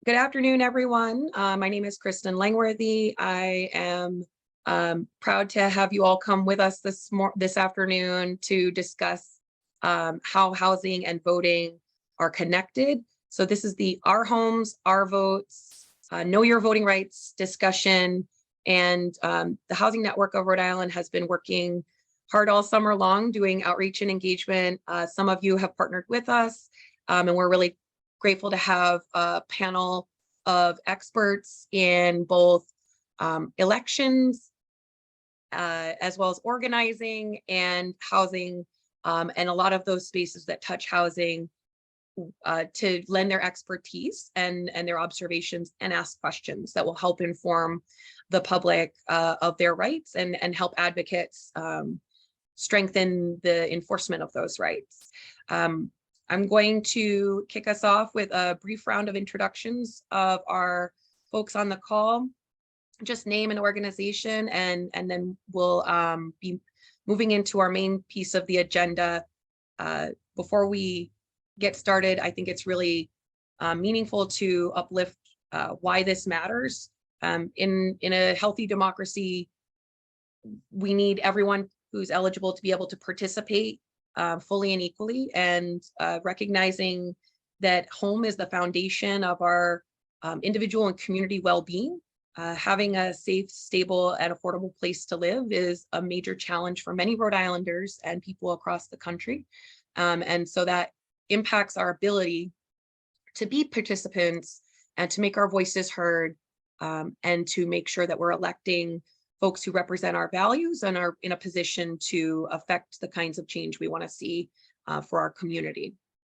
Good afternoon, everyone. My name is Kristen Langworthy. I am proud to have you all come with us this afternoon to discuss how housing and voting are connected. So this is the Our Homes, Our Votes, Know Your Voting Rights discussion. And the Housing Network of Rhode Island has been working hard all summer long doing outreach and engagement. Some of you have partnered with us, and we're really grateful to have a panel of experts in both elections, as well as organizing and housing, and a lot of those spaces that touch housing to lend their expertise and their observations and ask questions that will help inform the public of their rights and help advocates strengthen the enforcement of those rights. I'm going to kick us off with a brief round of introductions of our folks on the call, just name and organization, and then we'll be moving into our main piece of the agenda. Before we get started, I think it's really meaningful to uplift why this matters. In a healthy democracy, we need everyone who's eligible to be able to participate fully and equally, and recognizing that home is the foundation of our individual and community well-being. Having a safe, stable, and affordable place to live is a major challenge for many Rhode Islanders and people across the country. And so that impacts our ability to be participants and to make our voices heard, and to make sure that we're electing folks who represent our values and are in a position to affect the kinds of change we want to see for our community.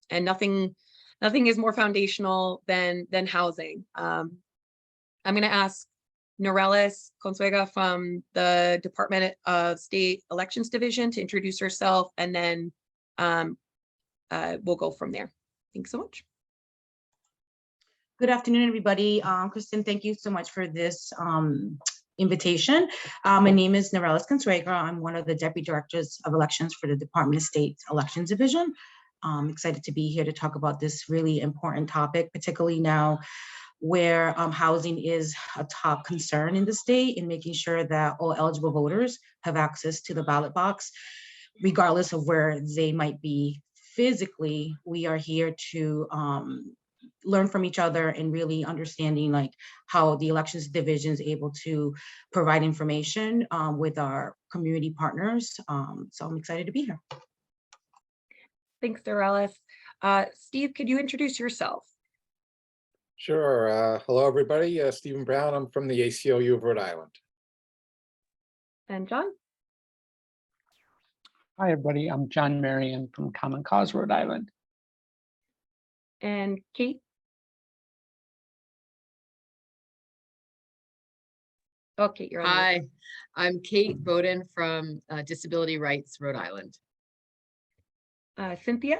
And nothing is more foundational than housing. I'm going to ask Norelis Consuega from the Department of State Elections Division to introduce herself, and then we'll go from there. Thanks so much. Good afternoon, everybody. Kristen, thank you so much for this invitation. My name is Norelis Consuega. I'm one of the Deputy Directors of Elections for the Department of State Elections Division. I'm excited to be here to talk about this really important topic, particularly now where housing is a top concern in the state, and making sure that all eligible voters have access to the ballot box, regardless of where they might be physically. We are here to learn from each other and really understanding like how the elections division is able to provide information with our community partners. So I'm excited to be here. Thanks, Norelis. Steve, could you introduce yourself? Sure. Hello, everybody. Stephen Brown. I'm from the ACLU of Rhode Island. And John? Hi, everybody. I'm John Marion from Common Cause, Rhode Island. And Kate? Okay, you're on. Hi, I'm Kate Bowden from Disability Rights, Rhode Island. Cynthia?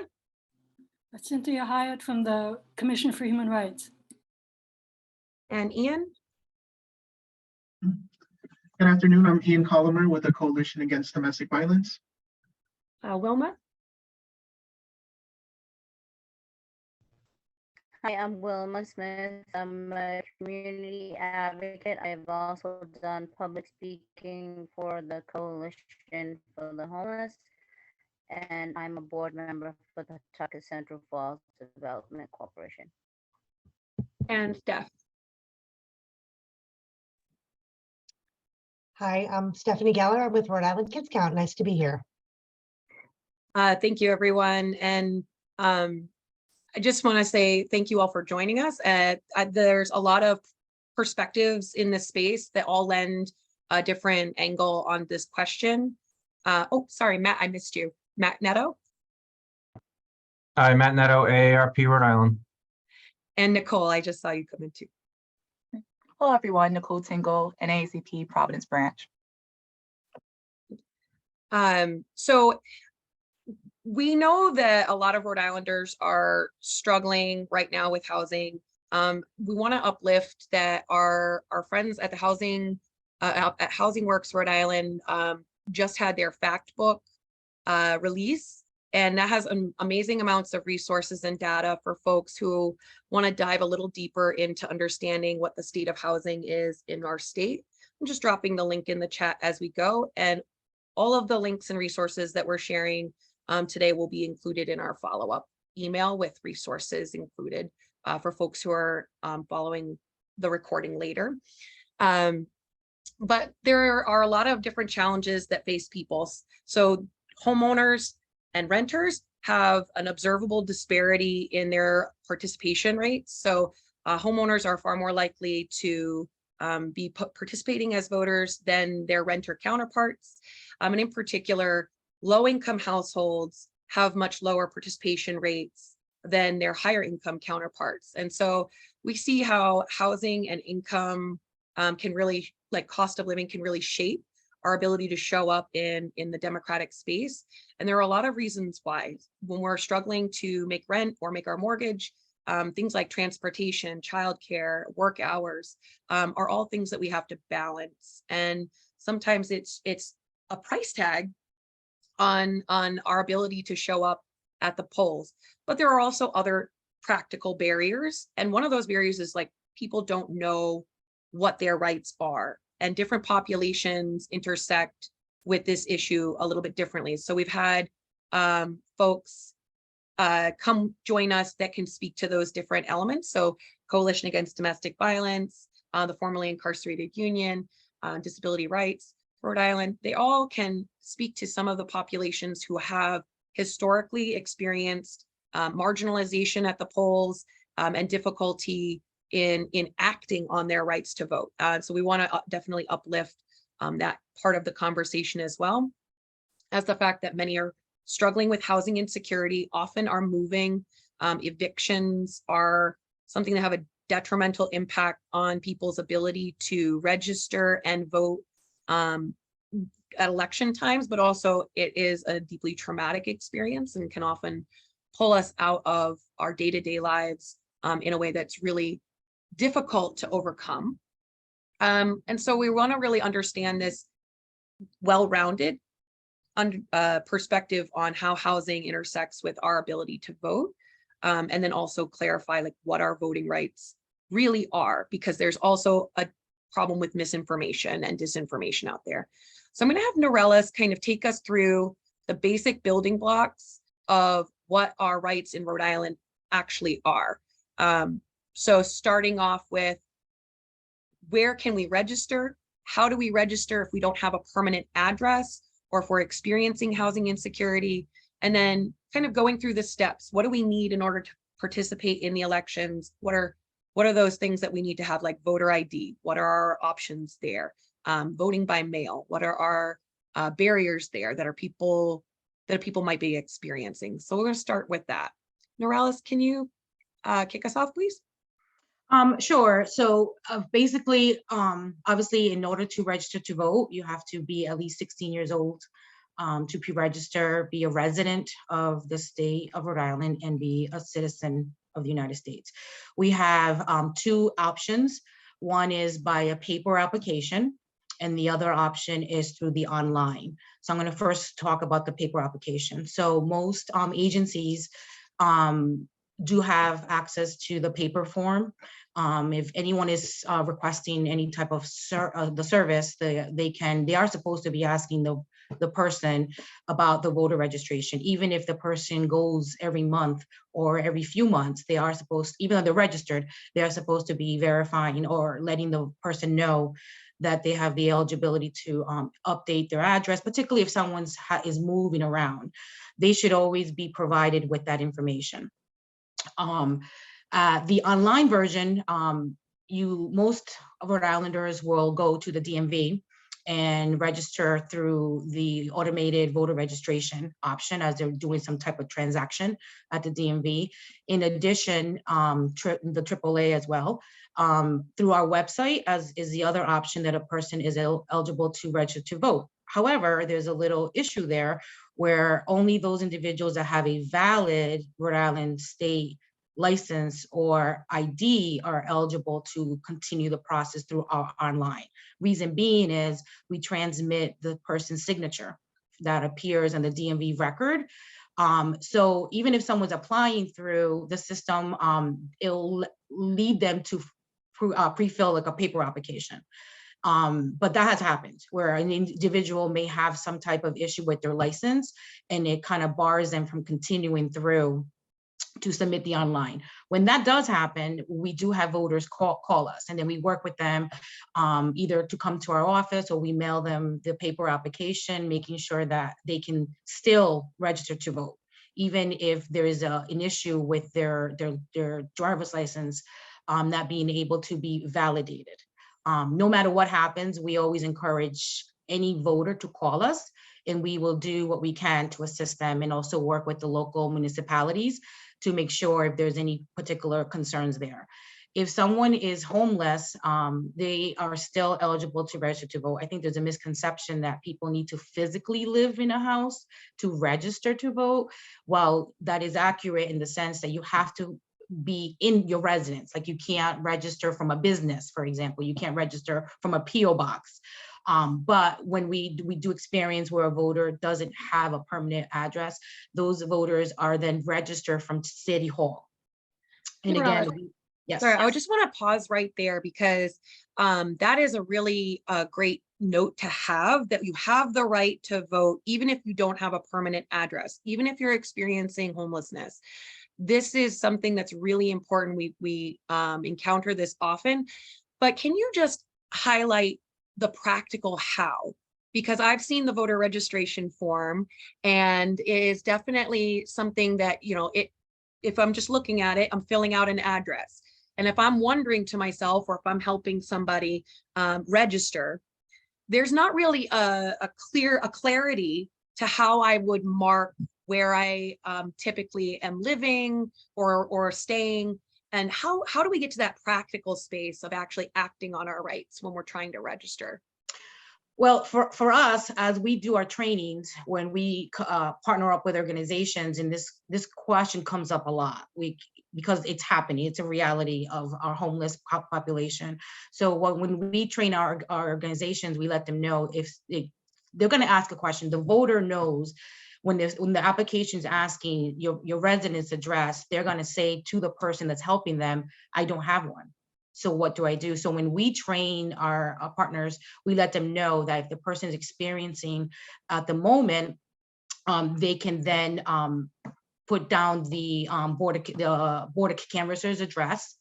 Cynthia Hyatt from the Commission for Human Rights. And Ian? Good afternoon. I'm Ian Colomer with the Coalition Against Domestic Violence. Wilma? Hi, I'm Wilma Smith. I'm a community advocate. I've also done public speaking for the Coalition for the Homeless, and I'm a board member for the Tucker Central Falls Development Corporation. And Steph? Hi, I'm Stephanie Geller. I'm with Rhode Island Kids Count. Nice to be here. Thank you, everyone. And I just want to say thank you all for joining us. There's a lot of perspectives in this space that all lend a different angle on this question. Oh, sorry, Matt, I missed you. Matt Netto? Hi, Matt Netto, AARP Rhode Island. And Nicole, I just saw you come in too. Hello, everyone. Nicole Tingle, NAACP Providence branch. So we know that a lot of Rhode Islanders are struggling right now with housing. We want to uplift that our friends at the Housing at Housing Works Rhode Island just had their fact book release And that has amazing amounts of resources and data for folks who want to dive a little deeper into understanding what the state of housing is in our state. I'm just dropping the link in the chat as we go. And all of the links and resources that we're sharing today will be included in our follow-up email with resources included for folks who are following the recording later. But there are a lot of different challenges that face people. So homeowners and renters have an observable disparity in their participation rates. So homeowners are far more likely to be participating as voters than their renter counterparts. And in particular, low-income households have much lower participation rates than their higher income counterparts. And so we see how housing and income can really, like cost of living, can really shape our ability to show up in the democratic space. And there are a lot of reasons why. When we're struggling to make rent or make our mortgage, things like transportation, childcare, work hours are all things that we have to balance. And sometimes it's a price tag on our ability to show up at the polls. But there are also other practical barriers. And one of those barriers is like people don't know what their rights are. And different populations intersect with this issue a little bit differently. So we've had folks come join us that can speak to those different elements. So Coalition Against Domestic Violence, the formerly incarcerated union, disability rights, Rhode Island, they all can speak to some of the populations who have historically experienced marginalization at the polls and difficulty in acting on their rights to vote. So we want to definitely uplift that part of the conversation as well, as the fact that many are struggling with housing insecurity, often are moving. Evictions are something that have a detrimental impact on people's ability to register and vote at election times, but also it is a deeply traumatic experience and can often pull us out of our day-to-day lives in a way that's really difficult to overcome. And so we want to really understand this well-rounded perspective on how housing intersects with our ability to vote, and then also clarify like what our voting rights really are, because there's also a problem with misinformation and disinformation out there. So I'm going to have Norellis kind of take us through the basic building blocks of what our rights in Rhode Island actually are. So starting off with, where can we register? How do we register if we don't have a permanent address or if we're experiencing housing insecurity? And then kind of going through the steps. What do we need in order to participate in the elections? What are those things that we need to have, like voter ID? What are our options there? Voting by mail. What are our barriers there that people might be experiencing? So we're going to start with that. Norellis, can you kick us off, please? Sure. So basically, obviously, in order to register to vote, you have to be at least 16 years old to pre-register, be a resident of the state of Rhode Island, and be a citizen of the United States. We have two options. One is by a paper application, and the other option is through the online. So I'm going to first talk about the paper application. So most agencies do have access to the paper form. If anyone is requesting any type of the service, they are supposed to be asking the person about the voter registration. Even if the person goes every month or every few months, they are supposed, even though they're registered, they are supposed to be verifying or letting the person know that they have the eligibility to update their address, particularly if someone is moving around. They should always be provided with that information. The online version, most Rhode Islanders will go to the DMV and register through the automated voter registration option as they're doing some type of transaction at the DMV. In addition, the AAA as well. Through our website as is the other option that a person is eligible to register to vote. However, there's a little issue there where only those individuals that have a valid Rhode Island state license or ID are eligible to continue the process through our online. Reason being is we transmit the person's signature that appears on the DMV record So even if someone's applying through the system, it'll lead them to pre-fill like a paper application. But that has happened where an individual may have some type of issue with their license and it kind of bars them from continuing through to submit the online. When that does happen, we do have voters call us, and then we work with them either to come to our office or we mail them the paper application, making sure that they can still register to vote, even if there is an issue with their driver's license not being able to be validated. No matter what happens, we always encourage any voter to call us, and we will do what we can to assist them and also work with the local municipalities to make sure if there's any particular concerns there. If someone is homeless, they are still eligible to register to vote. I think there's a misconception that people need to physically live in a house to register to vote. While that is accurate in the sense that you have to be in your residence, like you can't register from a business, for example, you can't register from a PO box. But when we do experience where a voter doesn't have a permanent address, those voters are then registered from City Hall. And again, yes. Sorry, I just want to pause right there because that is a really great note to have, that you have the right to vote, even if you don't have a permanent address, even if you're experiencing homelessness. This is something that's really important. We encounter this often, but can you just highlight the practical how? Because I've seen the voter registration form, and it is definitely something that, you know, if I'm just looking at it, I'm filling out an address. And if I'm wondering to myself, or if I'm helping somebody register, there's not really a clarity to how I would mark where I typically am living or staying. And how do we get to that practical space of actually acting on our rights when we're trying to register? Well, for us, as we do our trainings, when we partner up with organizations, and this question comes up a lot, because it's happening, it's a reality of our homeless population. So when we train our organizations, we let them know if they're going to ask a question. The voter knows when the application is asking your residence address, they're going to say to the person that's helping them, I don't have one. So what do I do? So when we train our partners, we let them know that if the person is experiencing at the moment, they can then put down the border canvasser's address,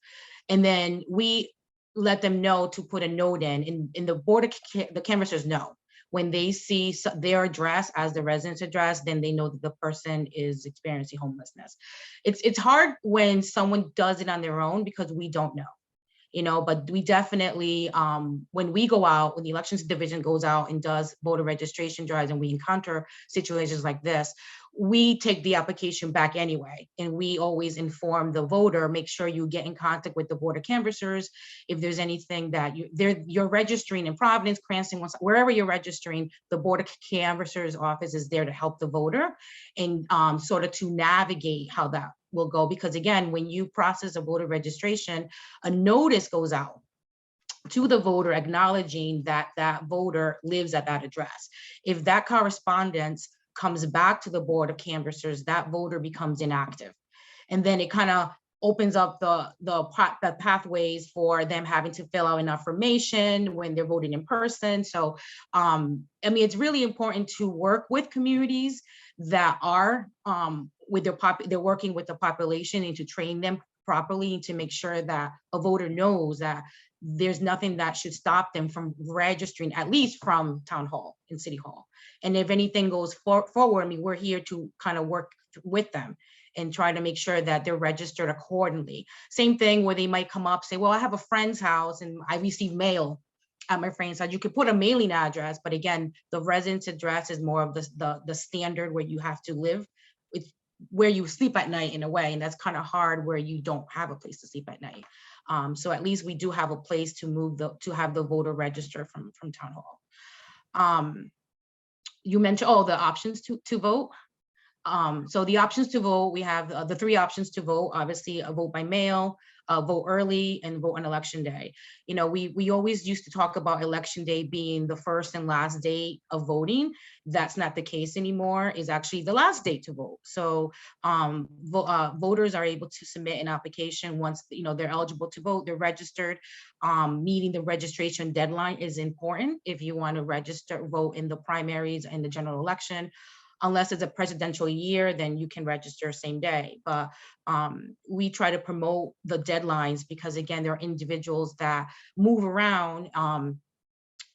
and then we let them know to put a note in the canvassers know. When they see their address as the residence address, then they know that the person is experiencing homelessness. It's hard when someone does it on their own because we don't know, you know, but we definitely, when we go out, when the elections division goes out and does voter registration drives and we encounter situations like this, we take the application back anyway. And we always inform the voter, make sure you get in contact with the border canvassers. If there's anything that you're registering in Providence, Cranston, wherever you're registering, the border canvasser's office is there to help the voter and sort of to navigate how that will go. Because again, when you process a voter registration, a notice goes out to the voter acknowledging that that voter lives at that address. If that correspondence comes back to the board of canvassers, that voter becomes inactive. And then it kind of opens up the pathways for them having to fill out an affirmation when they're voting in person. So, I mean, it's really important to work with communities that are they're working with the population and to train them properly and to make sure that a voter knows that there's nothing that should stop them from registering, at least from town hall and city hall. And if anything goes forward, I mean, we're here to kind of work with them and try to make sure that they're registered accordingly. Same thing where they might come up, say, well, I have a friend's house and I receive mail at my friend's house. You could put a mailing address, but again, the residence address is more of the standard where you have to live. It's where you sleep at night in a way, and that's kind of hard where you don't have a place to sleep at night. So at least we do have a place to have the voter register from town hall. You mentioned the options to vote. So the options to vote, we have the 3 options to vote, obviously a vote by mail, vote early, and vote on election day. You know, we always used to talk about election day being the first and last day of voting. That's not the case anymore. It's actually the last day to vote. So voters are able to submit an application once, you know, they're eligible to vote, they're registered. Meeting the registration deadline is important if you want to register, vote in the primaries and the general election. Unless it's a presidential year, then you can register same day. But we try to promote the deadlines because, again, there are individuals that move around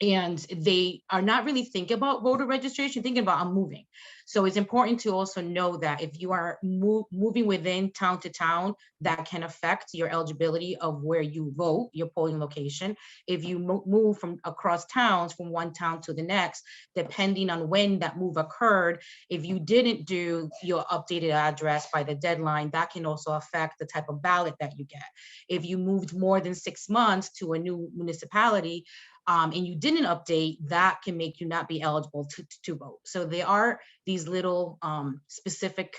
and they are not really thinking about voter registration, thinking about I'm moving. So it's important to also know that if you are moving within town to town, that can affect your eligibility of where you vote, your polling location. If you move from across towns from one town to the next, depending on when that move occurred, if you didn't do your updated address by the deadline, that can also affect the type of ballot that you get. If you moved more than 6 months to a new municipality, and you didn't update, that can make you not be eligible to vote. So there are these little specific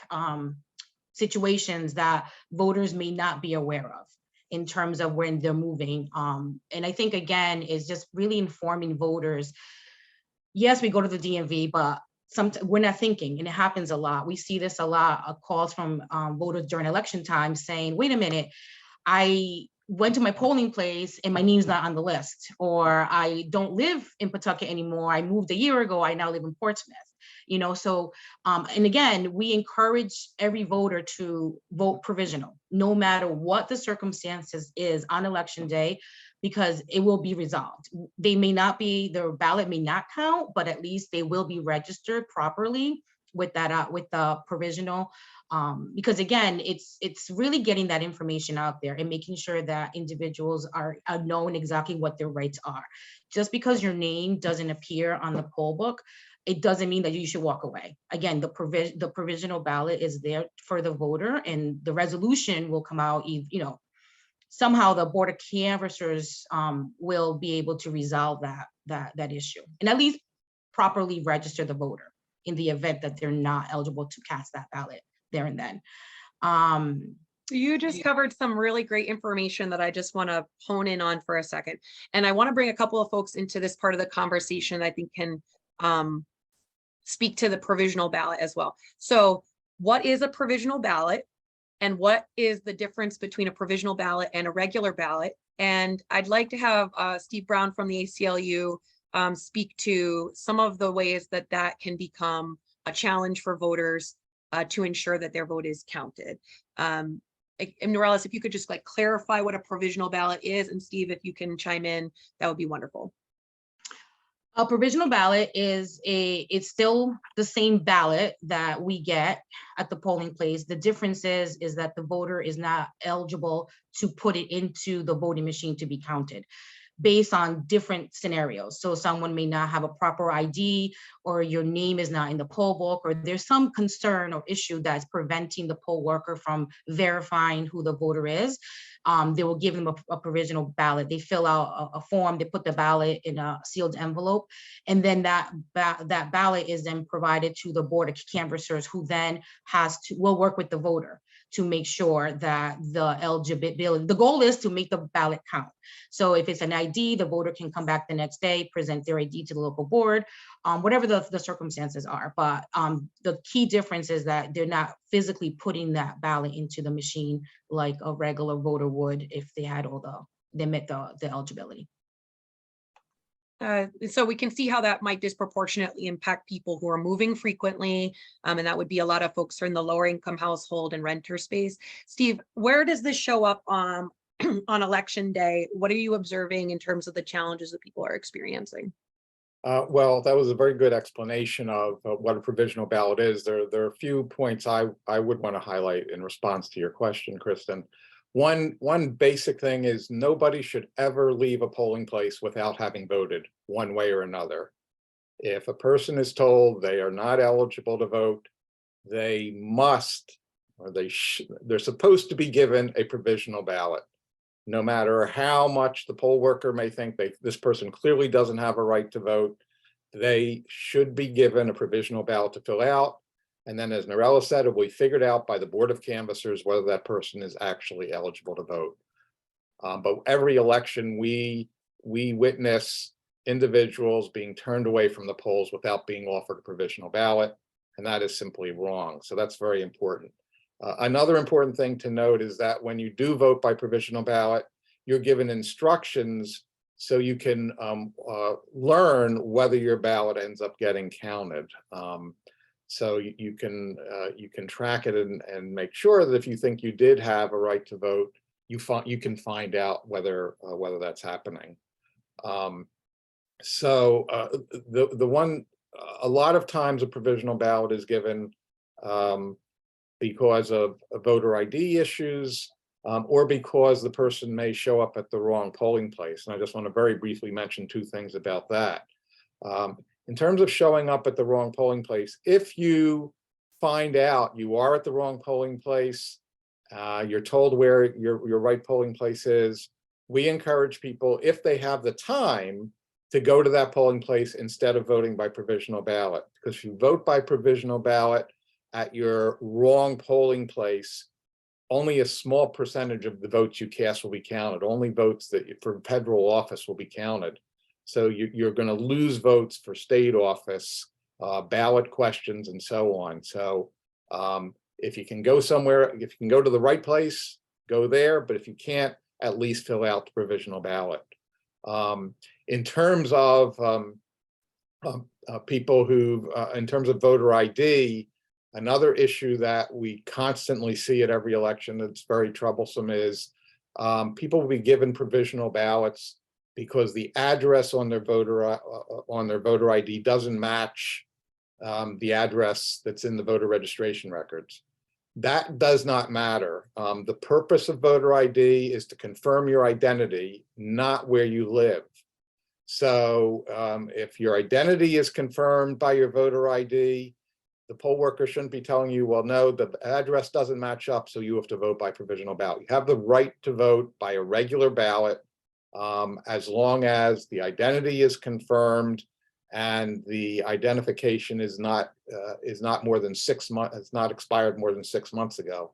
situations that voters may not be aware of in terms of when they're moving. And I think, again, is just really informing voters. Yes, we go to the DMV, but we're not thinking, and it happens a lot. We see this a lot, calls from voters during election time saying, wait a minute, I went to my polling place and my name's not on the list, or I don't live in Pawtucket anymore. I moved a year ago. I now live in Portsmouth. You know, so, and again, we encourage every voter to vote provisional, no matter what the circumstances is on election day, because it will be resolved. They may not be, their ballot may not count, but at least they will be registered properly with that, with the provisional. Because again, it's really getting that information out there and making sure that individuals are knowing exactly what their rights are. Just because your name doesn't appear on the poll book, it doesn't mean that you should walk away. Again, the provisional ballot is there for the voter, and the resolution will come out, you know, somehow the Board of Canvassers will be able to resolve that issue, and at least properly register the voter in the event that they're not eligible to cast that ballot there and then. You just covered some really great information that I just want to hone in on for a second. And I want to bring a couple of folks into this part of the conversation that I think can speak to the provisional ballot as well. So what is a provisional ballot, and what is the difference between a provisional ballot and a regular ballot? And I'd like to have Steve Brown from the ACLU speak to some of the ways that that can become a challenge for voters to ensure that their vote is counted. And Norellis, if you could just like clarify what a provisional ballot is, and Steve, if you can chime in, that would be wonderful. A provisional ballot is it's still the same ballot that we get at the polling place. The difference is that the voter is not eligible to put it into the voting machine to be counted based on different scenarios. So someone may not have a proper ID, or your name is not in the poll book, or there's some concern or issue that's preventing the poll worker from verifying who the voter is. They will give them a provisional ballot. They fill out a form, they put the ballot in a sealed envelope, and then that ballot is then provided to the Board of Canvassers, who then will work with the voter to make sure that the eligibility, the goal is to make the ballot count. So if it's an ID, the voter can come back the next day, present their ID to the local board, whatever the circumstances are. But the key difference is that they're not physically putting that ballot into the machine like a regular voter would if they had they met the eligibility. So we can see how that might disproportionately impact people who are moving frequently, and that would be a lot of folks who are in the lower income household and renter space. Steve, where does this show up on election day? What are you observing in terms of the challenges that people are experiencing? Well, that was a very good explanation of what a provisional ballot is. There are a few points I would want to highlight in response to your question, Kristen. One basic thing is nobody should ever leave a polling place without having voted one way or another. If a person is told they are not eligible to vote, they must, or they're supposed to be given a provisional ballot. No matter how much the poll worker may think this person clearly doesn't have a right to vote, they should be given a provisional ballot to fill out. And then, as Norella said, it will be figured out by the Board of Canvassers whether that person is actually eligible to vote. But every election, we witness individuals being turned away from the polls without being offered a provisional ballot, and that is simply wrong. So that's very important. Another important thing to note is that when you do vote by provisional ballot, you're given instructions so you can learn whether your ballot ends up getting counted. So you can track it and make sure that if you think you did have a right to vote, you can find out whether that's happening. So a lot of times a provisional ballot is given because of voter ID issues, or because the person may show up at the wrong polling place. And I just want to very briefly mention two things about that. In terms of showing up at the wrong polling place, if you find out you are at the wrong polling place, you're told where your right polling place is, we encourage people, if they have the time, to go to that polling place instead of voting by provisional ballot. Because if you vote by provisional ballot at your wrong polling place, only a small percentage of the votes you cast will be counted. Only votes that for federal office will be counted. So you're going to lose votes for state office, ballot questions, and so on. So if you can go somewhere, if you can go to the right place, go there. But if you can't, at least fill out the provisional ballot. In terms of people who, in terms of voter ID, another issue that we constantly see at every election that's very troublesome is people will be given provisional ballots because the address on their voter ID doesn't match the address that's in the voter registration records. That does not matter. The purpose of voter ID is to confirm your identity, not where you live. So if your identity is confirmed by your voter ID, the poll worker shouldn't be telling you, well, no, the address doesn't match up, so you have to vote by provisional ballot. You have the right to vote by a regular ballot as long as the identity is confirmed and the identification is not more than 6 months, it's not expired more than 6 months ago.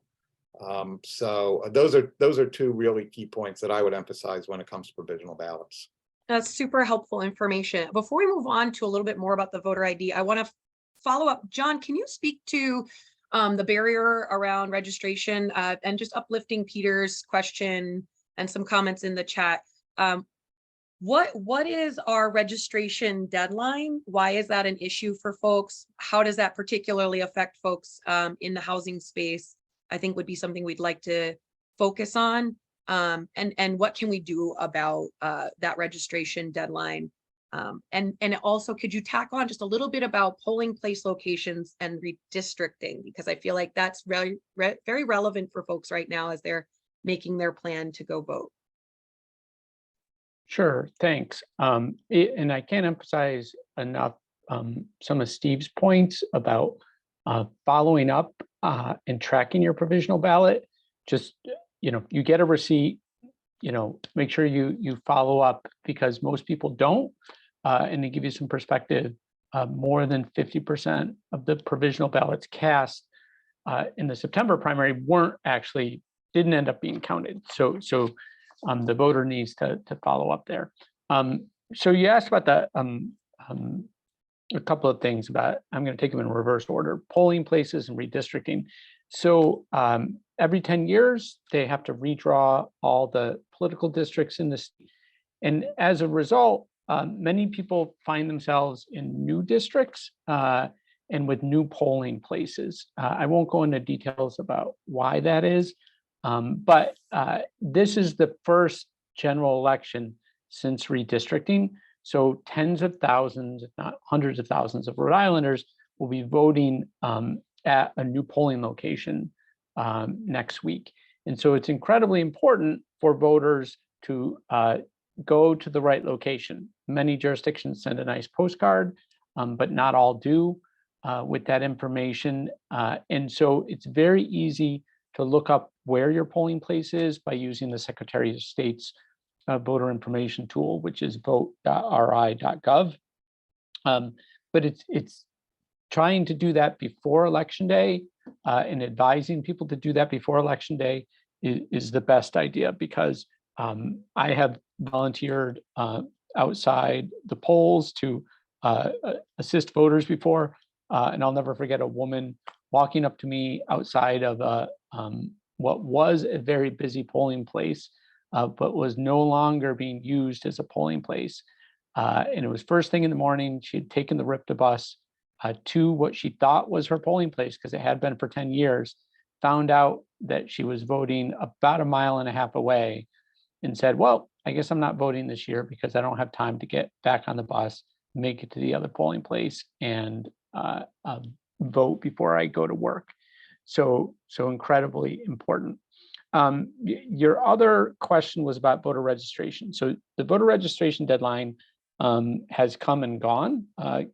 So those are two really key points that I would emphasize when it comes to provisional ballots. That's super helpful information. Before we move on to a little bit more about the voter ID, I want to follow up. John, can you speak to the barrier around registration and just uplifting Peter's question and some comments in the chat? What is our registration deadline? Why is that an issue for folks? How does that particularly affect folks in the housing space? I think would be something we'd like to focus on. And what can we do about that registration deadline? And also, could you tack on just a little bit about polling place locations and redistricting? Because I feel like that's very relevant for folks right now as they're making their plan to go vote. Sure, thanks. And I can't emphasize enough some of Steve's points about following up and tracking your provisional ballot. Just, you get a receipt, make sure you follow up, because most people don't. And to give you some perspective, more than 50% of the provisional ballots cast in the September primary didn't end up being counted. So the voter needs to follow up there. So you asked about a couple of things about, I'm going to take them in reverse order, polling places and redistricting. So every 10 years, they have to redraw all the political districts in this. And as a result, many people find themselves in new districts and with new polling places. I won't go into details about why that is, but this is the first general election since redistricting. So tens of thousands, if not hundreds of thousands of Rhode Islanders will be voting at a new polling location next week. And so it's incredibly important for voters to go to the right location. Many jurisdictions send a nice postcard, but not all do with that information. And so it's very easy to look up where your polling place is by using the Secretary of State's voter information tool, which is vote.ri.gov. But it's trying to do that before Election Day and advising people to do that before Election Day is the best idea, because I have volunteered outside the polls to assist voters before, and I'll never forget a woman walking up to me outside of what was a very busy polling place, but was no longer being used as a polling place. And it was first thing in the morning. She had taken the RIPTA bus to what she thought was her polling place, because it had been for 10 years, found out that she was voting about 1.5 miles away, and said, well, I guess I'm not voting this year because I don't have time to get back on the bus, make it to the other polling place, and vote before I go to work. So incredibly important. Your other question was about voter registration. So the voter registration deadline has come and gone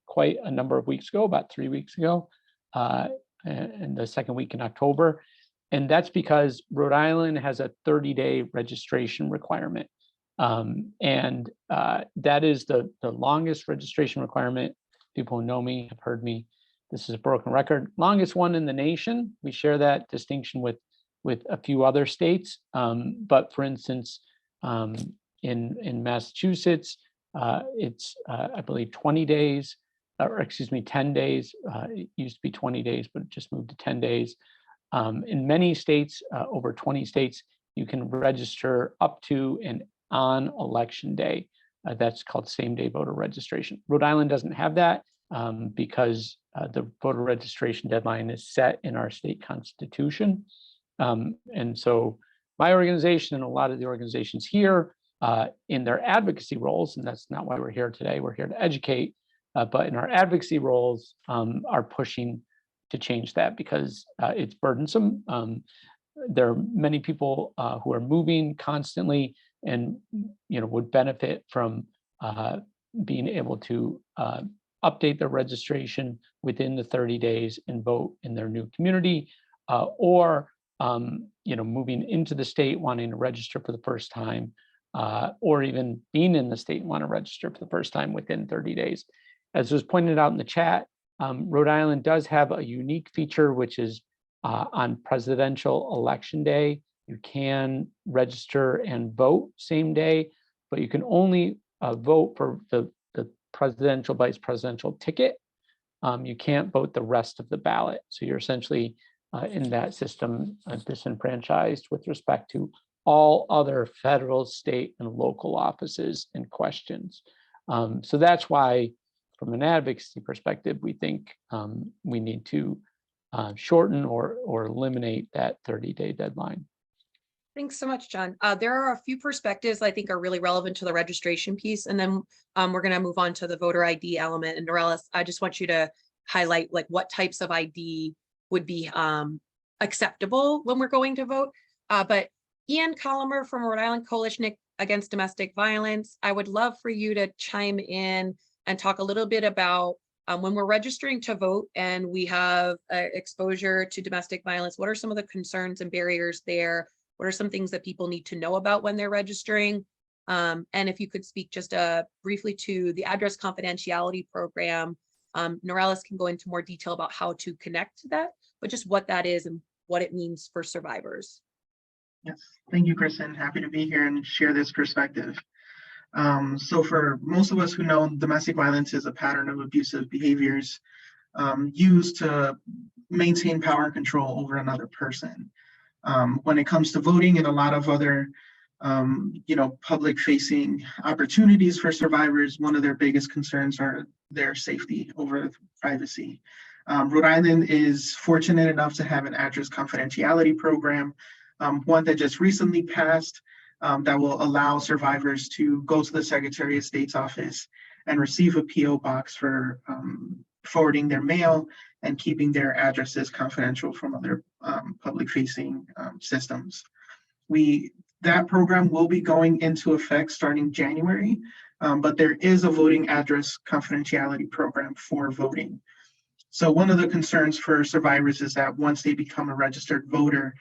quite a number of weeks ago, about 3 weeks ago, and the second week in October. And that's because Rhode Island has a 30-day registration requirement. And that is the longest registration requirement. People who know me have heard me. This is a broken record. Longest one in the nation. We share that distinction with a few other states. But for instance, in Massachusetts, it's, I believe, 20 days, or excuse me, 10 days. It used to be 20 days, but it just moved to 10 days. In many states, over 20 states, you can register up to and on Election Day. That's called same-day voter registration. Rhode Island doesn't have that because the voter registration deadline is set in our state constitution. And so my organization and a lot of the organizations here in their advocacy roles, and that's not why we're here today, we're here to educate, but in our advocacy roles are pushing to change that because it's burdensome. There are many people who are moving constantly and would benefit from being able to update their registration within the 30 days and vote in their new community, or moving into the state wanting to register for the first time, or even being in the state and want to register for the first time within 30 days. As was pointed out in the chat, Rhode Island does have a unique feature, which is on presidential election day, you can register and vote same day, but you can only vote for the presidential, vice presidential ticket. You can't vote the rest of the ballot. So you're essentially in that system disenfranchised with respect to all other federal, state, and local offices and questions. So that's why, from an advocacy perspective, we think we need to shorten or eliminate that 30-day deadline. Thanks so much, John. There are a few perspectives I think are really relevant to the registration piece, and then we're going to move on to the voter ID element. And Norellis, I just want you to highlight like what types of ID would be acceptable when we're going to vote. But Ian Colomer from Rhode Island Coalition Against Domestic Violence, I would love for you to chime in and talk a little bit about when we're registering to vote and we have exposure to domestic violence, what are some of the concerns and barriers there? What are some things that people need to know about when they're registering? And if you could speak just briefly to the address confidentiality program, Norellis can go into more detail about how to connect to that, but just what that is and what it means for survivors. Yes, thank you, Kristen. Happy to be here and share this perspective. So for most of us who know, domestic violence is a pattern of abusive behaviors used to maintain power and control over another person. When it comes to voting and a lot of other, public-facing opportunities for survivors, one of their biggest concerns are their safety over privacy. Rhode Island is fortunate enough to have an address confidentiality program, one that just recently passed, that will allow survivors to go to the Secretary of State's office and receive a PO box for forwarding their mail and keeping their addresses confidential from other public-facing systems. That program will be going into effect starting January, but there is a voting address confidentiality program for voting. So one of the concerns for survivors is that once they become a registered voter,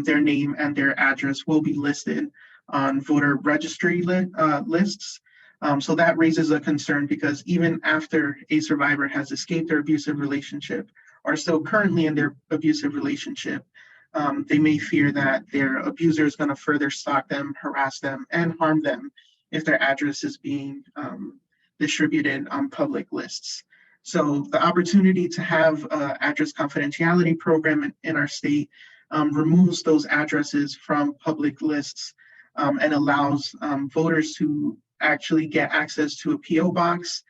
their name and their address will be listed on voter registry lists. So that raises a concern because even after a survivor has escaped their abusive relationship or still currently in their abusive relationship, they may fear that their abuser is going to further stalk them, harass them, and harm them if their address is being distributed on public lists. So the opportunity to have an address confidentiality program in our state removes those addresses from public lists and allows voters to actually get access to a PO box.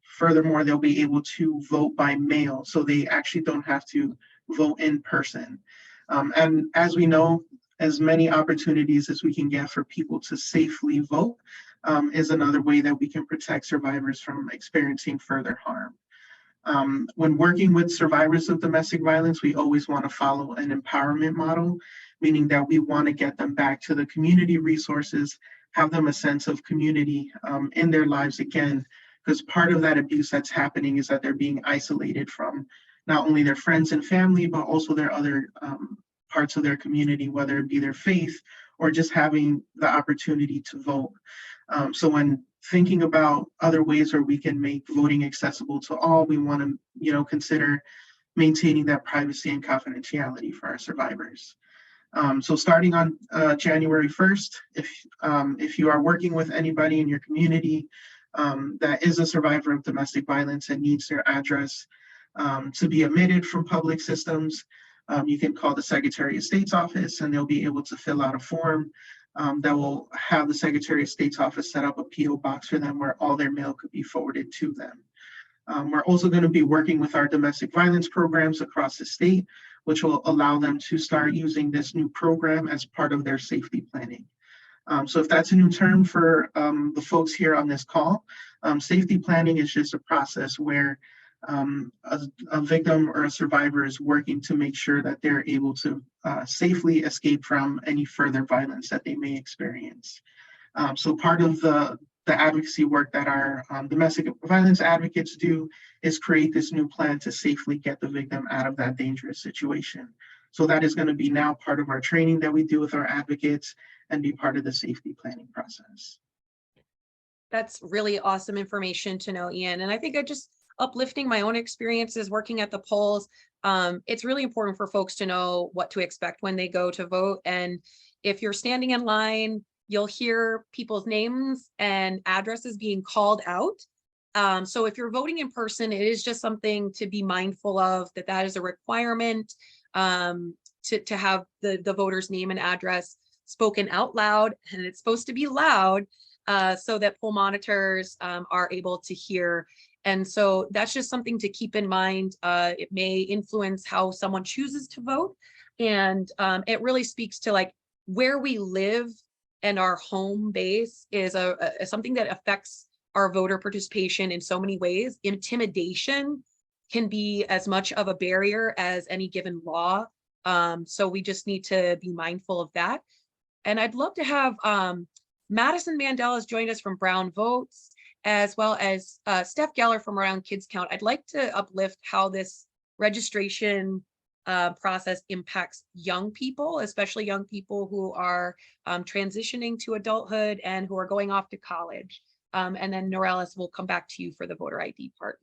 Furthermore, they'll be able to vote by mail, so they actually don't have to vote in person. And as we know, as many opportunities as we can get for people to safely vote is another way that we can protect survivors from experiencing further harm. When working with survivors of domestic violence, we always want to follow an empowerment model, meaning that we want to get them back to the community resources, have them a sense of community in their lives again, because part of that abuse that's happening is that they're being isolated from not only their friends and family, but also their other parts of their community, whether it be their faith or just having the opportunity to vote. So when thinking about other ways where we can make voting accessible to all, we want to, consider maintaining that privacy and confidentiality for our survivors. So starting on January 1st, if you are working with anybody in your community that is a survivor of domestic violence and needs their address to be omitted from public systems, you can call the Secretary of State's office and they'll be able to fill out a form that will have the Secretary of State's office set up a PO box for them where all their mail could be forwarded to them. We're also going to be working with our domestic violence programs across the state, which will allow them to start using this new program as part of their safety planning. So if that's a new term for the folks here on this call, safety planning is just a process where a victim or a survivor is working to make sure that they're able to safely escape from any further violence that they may experience. So part of the advocacy work that our domestic violence advocates do is create this new plan to safely get the victim out of that dangerous situation. So that is going to be now part of our training that we do with our advocates and be part of the safety planning process. That's really awesome information to know, Ian. And I think uplifting my own experiences working at the polls, it's really important for folks to know what to expect when they go to vote. And if you're standing in line, you'll hear people's names and addresses being called out. So if you're voting in person, it is just something to be mindful of, that is a requirement to have the voter's name and address spoken out loud, and it's supposed to be loud so that poll monitors are able to hear. And so that's just something to keep in mind. It may influence how someone chooses to vote. And it really speaks to where we live, and our home base is something that affects our voter participation in so many ways. Intimidation can be as much of a barrier as any given law. So we just need to be mindful of that. And I'd love to have Madison Mandela's joined us from Brown Votes, as well as Steph Geller from Around Kids Count. I'd like to uplift how this registration process impacts young people, especially young people who are transitioning to adulthood and who are going off to college. And then Norellis, will come back to you for the voter ID part.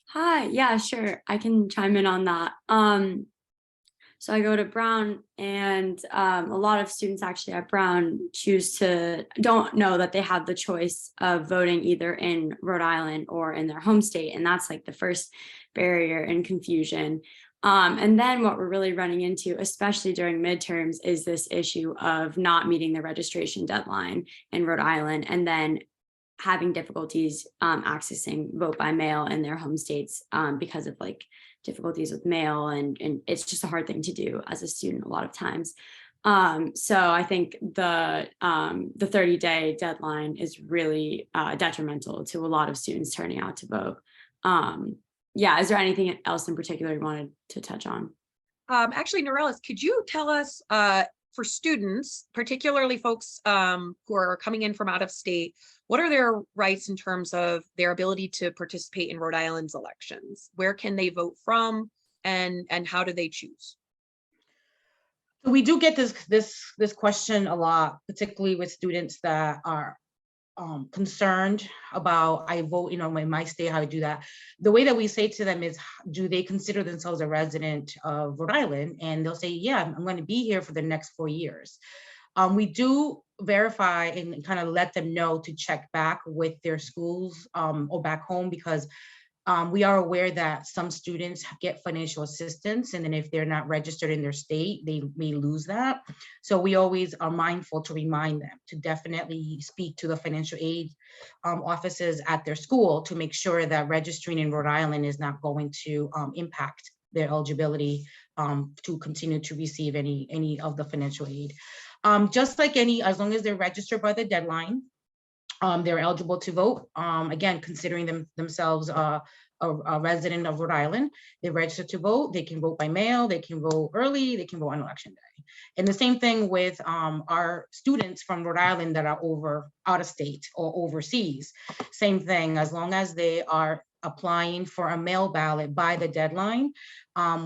Hi, yeah, sure. I can chime in on that. So I go to Brown, and a lot of students actually at Brown don't know that they have the choice of voting either in Rhode Island or in their home state. And that's the first barrier and confusion. And then what we're really running into, especially during midterms, is this issue of not meeting the registration deadline in Rhode Island, and then having difficulties accessing vote by mail in their home states because of difficulties with mail, and it's just a hard thing to do as a student a lot of times. So I think the 30-day deadline is really detrimental to a lot of students turning out to vote. Yeah, is there anything else in particular you wanted to touch on? Actually, Norellis, could you tell us for students, particularly folks who are coming in from out of state, what are their rights in terms of their ability to participate in Rhode Island's elections? Where can they vote from, and how do they choose? We do get this question a lot, particularly with students that are concerned about, I vote, in my state, how to do that. The way that we say to them is, do they consider themselves a resident of Rhode Island? And they'll say, yeah, I'm going to be here for the next 4 years. We do verify and kind of let them know to check back with their schools or back home, because we are aware that some students get financial assistance, and then if they're not registered in their state, they may lose that. So we always are mindful to remind them to definitely speak to the financial aid offices at their school to make sure that registering in Rhode Island is not going to impact their eligibility to continue to receive any of the financial aid. Just like as long as they're registered by the deadline, they're eligible to vote. Again, considering themselves a resident of Rhode Island, they register to vote. They can vote by mail. They can vote early. They can vote on election day. And the same thing with our students from Rhode Island that are out of state or overseas. Same thing, as long as they are applying for a mail ballot by the deadline,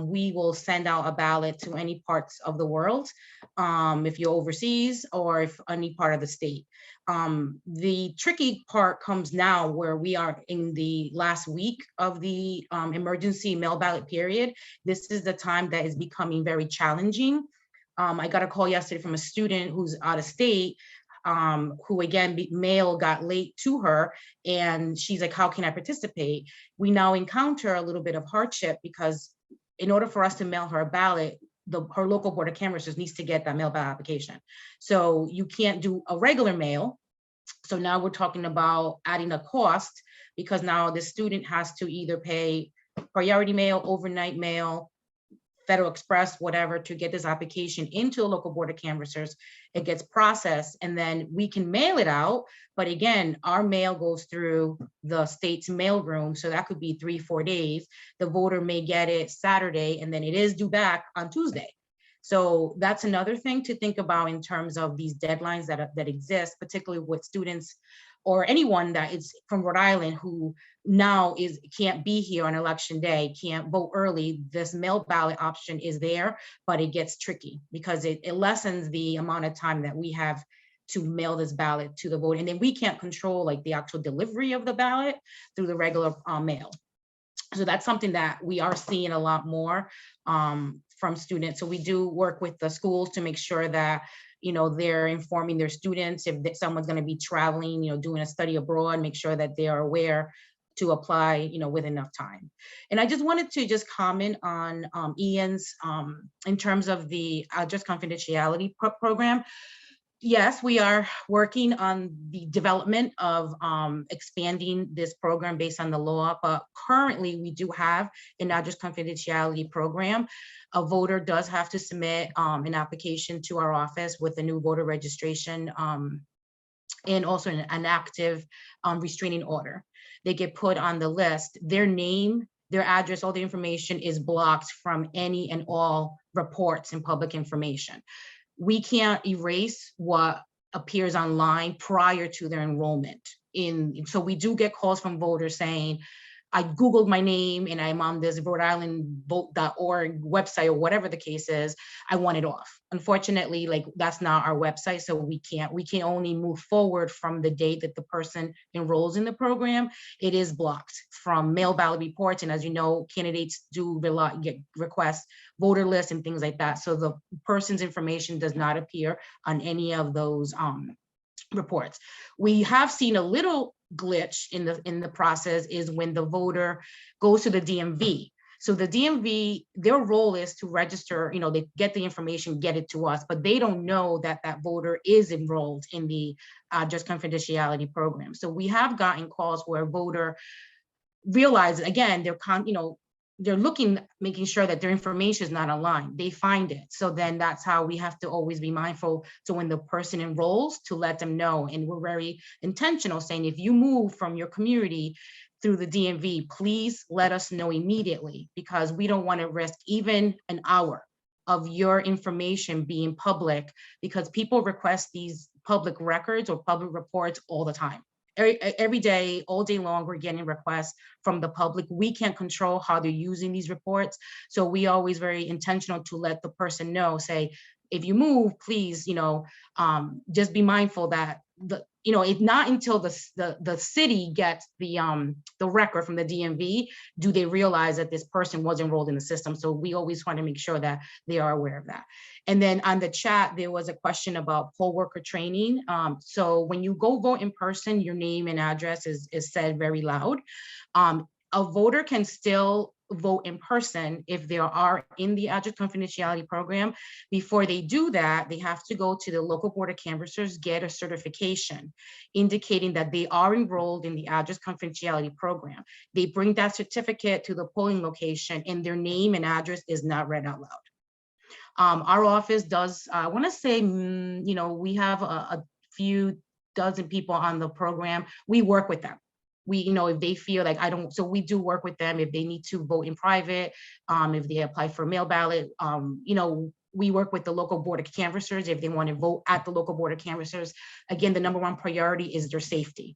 we will send out a ballot to any parts of the world, if you're overseas or if any part of the state. The tricky part comes now where we are in the last week of the emergency mail ballot period. This is the time that is becoming very challenging. I got a call yesterday from a student who's out of state, who again, mail got late to her, and she's like, how can I participate? We now encounter a little bit of hardship because in order for us to mail her a ballot, her local board of canvassers needs to get that mail ballot application. So you can't do a regular mail. So now we're talking about adding a cost, because now the student has to either pay priority mail, overnight mail, Federal Express, whatever, to get this application into a local board of canvassers. It gets processed, and then we can mail it out. But again, our mail goes through the state's mail room. So that could be 3-4 days. The voter may get it Saturday, and then it is due back on Tuesday. So that's another thing to think about in terms of these deadlines that exist, particularly with students or anyone that is from Rhode Island who now can't be here on election day, can't vote early. This mail ballot option is there, but it gets tricky because it lessens the amount of time that we have to mail this ballot to the voter. And then we can't control like the actual delivery of the ballot through the regular mail. So that's something that we are seeing a lot more from students. So we do work with the schools to make sure that they're informing their students if someone's going to be traveling, doing a study abroad, make sure that they are aware to apply, with enough time. And I just wanted to comment on Ian's in terms of the just confidentiality program. Yes, we are working on the development of expanding this program based on the law, but currently we do have an address confidentiality program. A voter does have to submit an application to our office with a new voter registration and also an active restraining order. They get put on the list. Their name, their address, all the information is blocked from any and all reports and public information. We can't erase what appears online prior to their enrollment so we do get calls from voters saying, I Googled my name and I'm on this Rhode Island vote.org website or whatever the case is, I want it off. Unfortunately, like that's not our website, so we can only move forward from the date that the person enrolls in the program. It is blocked from mail ballot reports, and as you know, candidates do get requests voter lists and things like that. So the person's information does not appear on any of those reports. We have seen a little glitch in the process is when the voter goes to the DMV. So the DMV, their role is to register, they get the information, get it to us, but they don't know that that voter is enrolled in the just confidentiality program. So we have gotten calls where a voter realizes, again, they're looking, making sure that their information is not online. They find it. So then that's how we have to always be mindful. So when the person enrolls, to let them know. And we're very intentional saying, if you move from your community through the DMV, please let us know immediately, because we don't want to risk even an hour of your information being public, because people request these public records or public reports all the time. Every day, all day long, we're getting requests from the public. We can't control how they're using these reports. So we always very intentional to let the person know, say, if you move, please, just be mindful that it's not until the city gets the record from the DMV do they realize that this person was enrolled in the system. So we always want to make sure that they are aware of that. And then on the chat, there was a question about poll worker training. So when you go vote in person, your name and address is said very loud. A voter can still vote in person if they are in the address confidentiality program. Before they do that, they have to go to the local board of canvassers, get a certification indicating that they are enrolled in the address confidentiality program. They bring that certificate to the polling location and their name and address is not read out loud. Our office does, I want to say, we have a few dozen people on the program. We work with them. If they feel like so we do work with them if they need to vote in private, if they apply for mail ballot, we work with the local board of canvassers if they want to vote at the local board of canvassers. Again, the number one priority is their safety.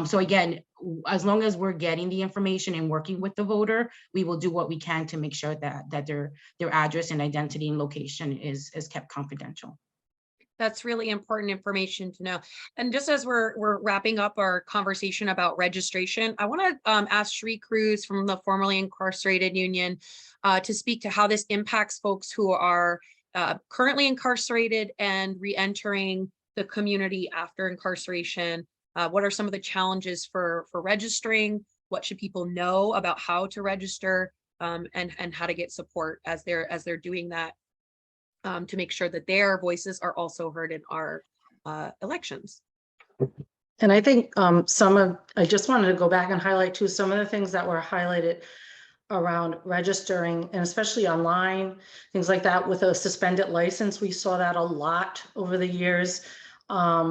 So again, as long as we're getting the information and working with the voter, we will do what we can to make sure that their address and identity and location is kept confidential. That's really important information to know. And just as we're wrapping up our conversation about registration, I want to ask Sheree Cruz from the formerly incarcerated union to speak to how this impacts folks who are currently incarcerated and re-entering the community after incarceration. What are some of the challenges for registering? What should people know about how to register and how to get support as they're doing that? To make sure that their voices are also heard in our elections. And I think I just wanted to go back and highlight too, some of the things that were highlighted around registering and especially online, things like that with a suspended license. We saw that a lot over the years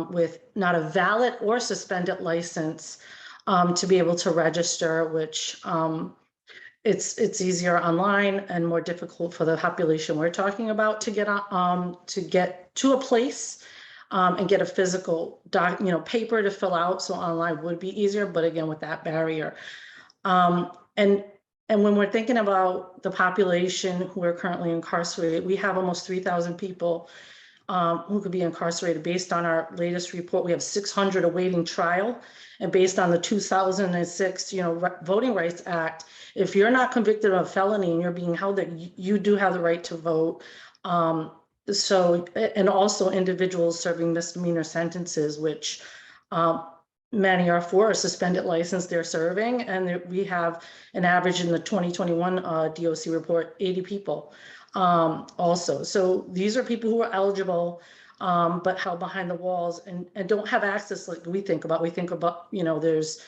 with not a valid or suspended license to be able to register, which it's easier online and more difficult for the population we're talking about to get to a place and get a physical paper to fill out. So online would be easier, but again, with that barrier. And when we're thinking about the population who are currently incarcerated, we have almost 3,000 people who could be incarcerated. Based on our latest report, we have 600 awaiting trial. And based on the 2006, Voting Rights Act, if you're not convicted of a felony and you're being held there, you do have the right to vote. And also individuals serving misdemeanor sentences, which many are for a suspended license they're serving. And we have an average in the 2021 DOC report, 80 people also. So these are people who are eligible, but held behind the walls and don't have access like we think about. We think about, there's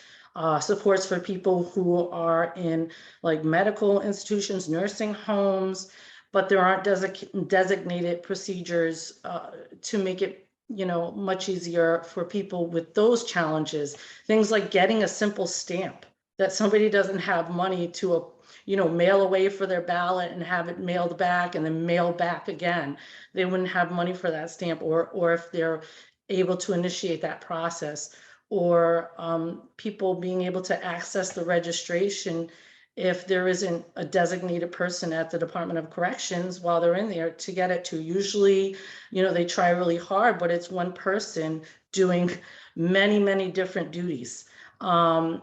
supports for people who are in like medical institutions, nursing homes, but there aren't designated procedures to make it, much easier for people with those challenges. Things like getting a simple stamp that somebody doesn't have money to, mail away for their ballot and have it mailed back and then mail back again. They wouldn't have money for that stamp, or if they're able to initiate that process, or people being able to access the registration if there isn't a designated person at the Department of Corrections while they're in there to get it to. Usually, they try really hard, but it's one person doing many, many different duties. And,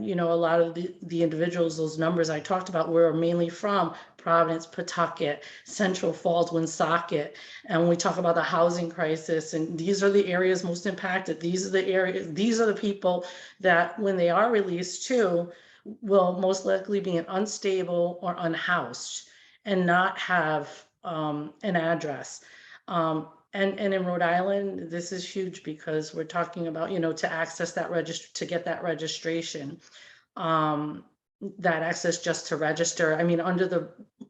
a lot of the individuals, those numbers I talked about were mainly from Providence, Pawtucket, Central Falls, Woonsocket. And when we talk about the housing crisis, and these are the areas most impacted, these are the people that when they are released too, will most likely be unstable or unhoused and not have an address. And in Rhode Island, this is huge because we're talking about, to access that to get that registration, that access just to register. I mean, under the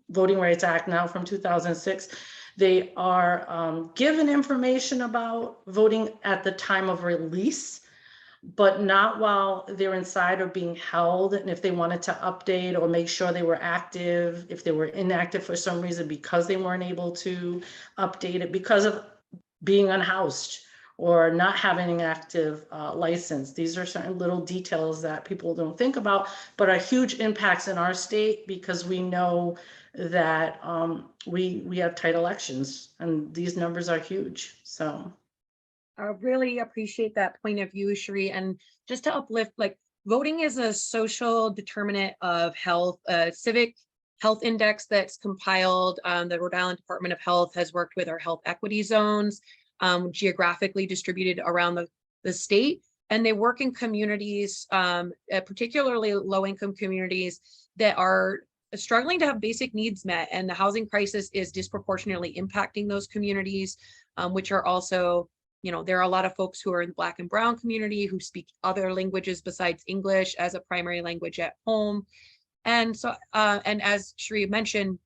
Voting Rights Act now from 2006, they are given information about voting at the time of release, but not while they're inside or being held. And if they wanted to update or make sure they were active, if they were inactive for some reason because they weren't able to update it because of being unhoused or not having an active license. These are certain little details that people don't think about, but are huge impacts in our state because we know that we have tight elections and these numbers are huge. So I really appreciate that point of view, Cherie. And just to uplift, like, voting is a social determinant of health, civic health index that's compiled. The Rhode Island Department of Health has worked with our health equity zones, geographically distributed around the state. And they work in communities, particularly low-income communities that are struggling to have basic needs met. And the housing crisis is disproportionately impacting those communities, which are also, you know, there are a lot of folks who are in the Black and Brown community who speak other languages besides English as a primary language at home. And so, and as Cherie mentioned,